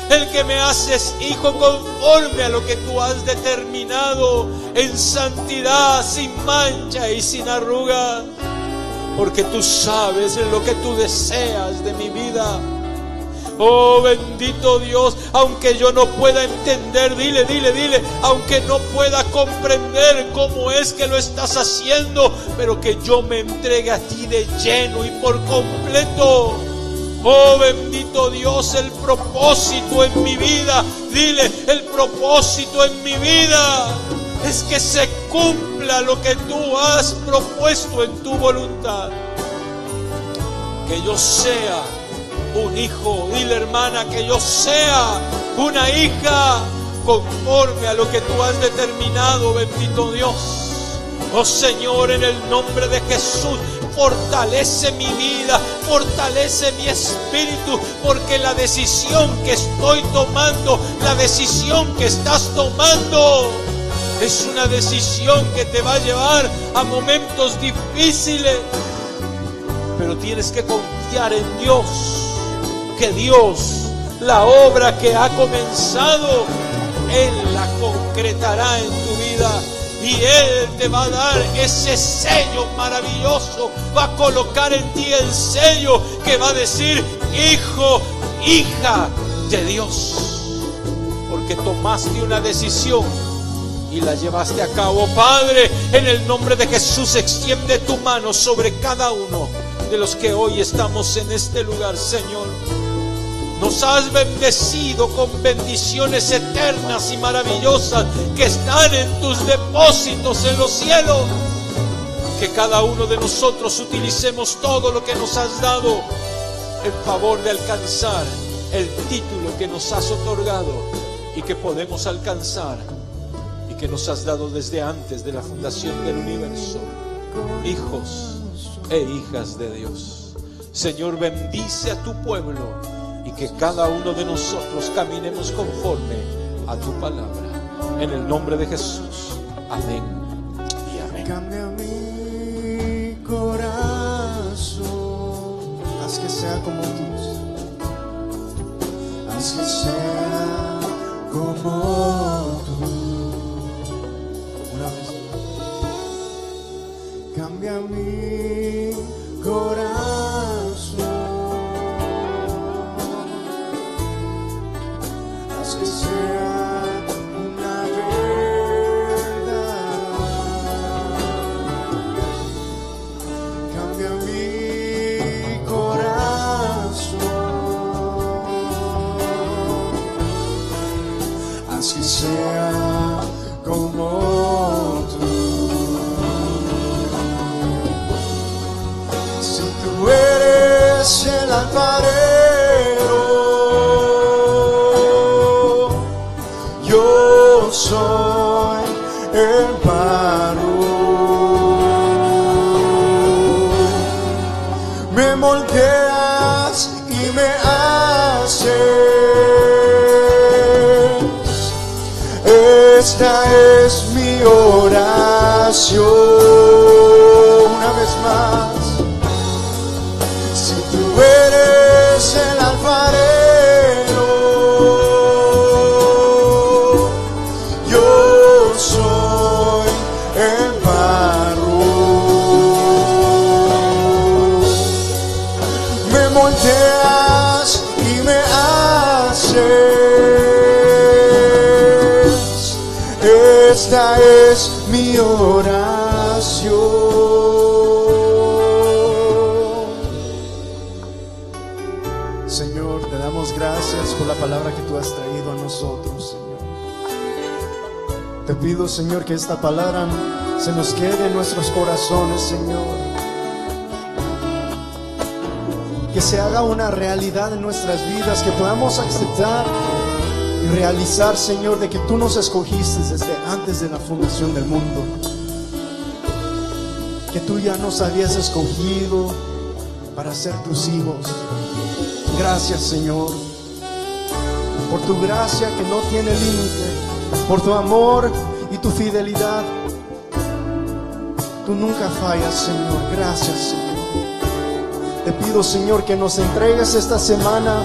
El que me haces hijo conforme a lo que tú has determinado en santidad, sin mancha y sin arruga. Porque tú sabes lo que tú deseas de mi vida. Oh, bendito Dios, aunque yo no pueda entender, dile, aunque no pueda comprender cómo es que lo estás haciendo, pero que yo me entregue a ti de lleno y por completo. Oh, bendito Dios, el propósito en mi vida, dile, el propósito en mi vida es que se cumpla lo que tú has propuesto en tu voluntad. Que yo sea un hijo, dile, hermana, que yo sea una hija conforme a lo que tú has determinado, bendito Dios. Oh Señor, en el nombre de Jesús, fortalece mi vida, fortalece mi espíritu, porque la decisión que estoy tomando, la decisión que estás tomando, es una decisión que te va a llevar a momentos difíciles. Pero tienes que confiar en Dios, que Dios, la obra que ha comenzado, Él la concretará en tu vida. Y Él te va a dar ese sello maravilloso, va a colocar en ti el sello que va a decir hijo, hija de Dios. Porque tomaste una decisión y la llevaste a cabo. Padre, en el nombre de Jesús, extiende tu mano sobre cada uno de los que hoy estamos en este lugar, Señor. Nos has bendecido con bendiciones eternas y maravillosas que están en tus depósitos en los cielos. Que cada uno de nosotros utilicemos todo lo que nos has dado en favor de alcanzar el título que nos has otorgado y que podemos alcanzar y que nos has dado desde antes de la fundación del universo. Hijos e hijas de Dios. Señor, bendice a tu pueblo y que cada uno de nosotros caminemos conforme a tu palabra. En el nombre de Jesús. Amén y amén. Cambia mi corazón, haz que sea como tú, haz cambia mi corazón. Haz que sea una verdad. Cambia mi corazón. Así sea como tú. Si tú eres el alfarero, yo soy el barro. Me moldeas y me haces. Esta es mi oración. Una vez más. Si tú eres el alfarero, yo soy el barro. Me moldeas y me haces. Esta es mi oración. Señor, te damos gracias por la palabra que tú has traído a nosotros, Señor. Te pido, Señor, que esta palabra se nos quede en nuestros corazones, Señor. Que se haga una realidad en nuestras vidas, que podamos aceptar y realizar, Señor, de que tú nos escogiste desde antes de la fundación del mundo. Que tú ya nos habías escogido para ser tus hijos. Gracias, Señor, por tu gracia que no tiene límite, por tu amor y tu fidelidad. Tú nunca fallas, Señor. Gracias, Señor. Te pido, Señor, que nos entregues esta semana,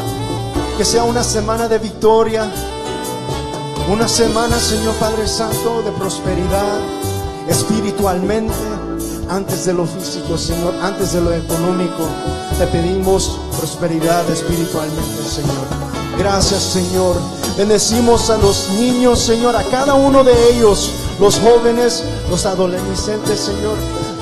que sea una semana de victoria, una semana, Señor Padre Santo, de prosperidad espiritualmente, antes de lo físico, Señor, antes de lo económico. Te pedimos prosperidad espiritualmente, Señor. Gracias, Señor. Bendecimos a los niños, Señor, a cada uno de ellos, los jóvenes, los adolescentes, Señor,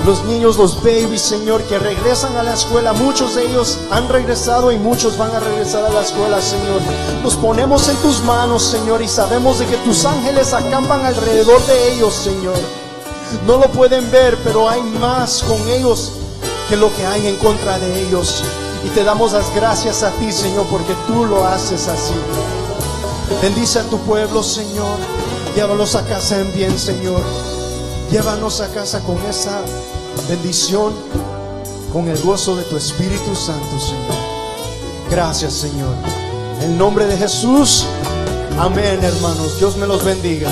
los niños, los babies, Señor, que regresan a la escuela. Muchos de ellos han regresado y muchos van a regresar a la escuela, Señor. Nos ponemos en tus manos, Señor, y sabemos de que tus ángeles acampan alrededor de ellos, Señor. No lo pueden ver, pero hay más con ellos que lo que hay en contra de ellos. Y te damos las gracias a ti, Señor, porque tú lo haces así. Bendice a tu pueblo, Señor. Llévalos a casa en bien, Señor. Llévanos a casa con esa bendición, con el gozo de tu Espíritu Santo, Señor. Gracias, Señor. En el nombre de Jesús. Amén, hermanos. Dios me los bendiga.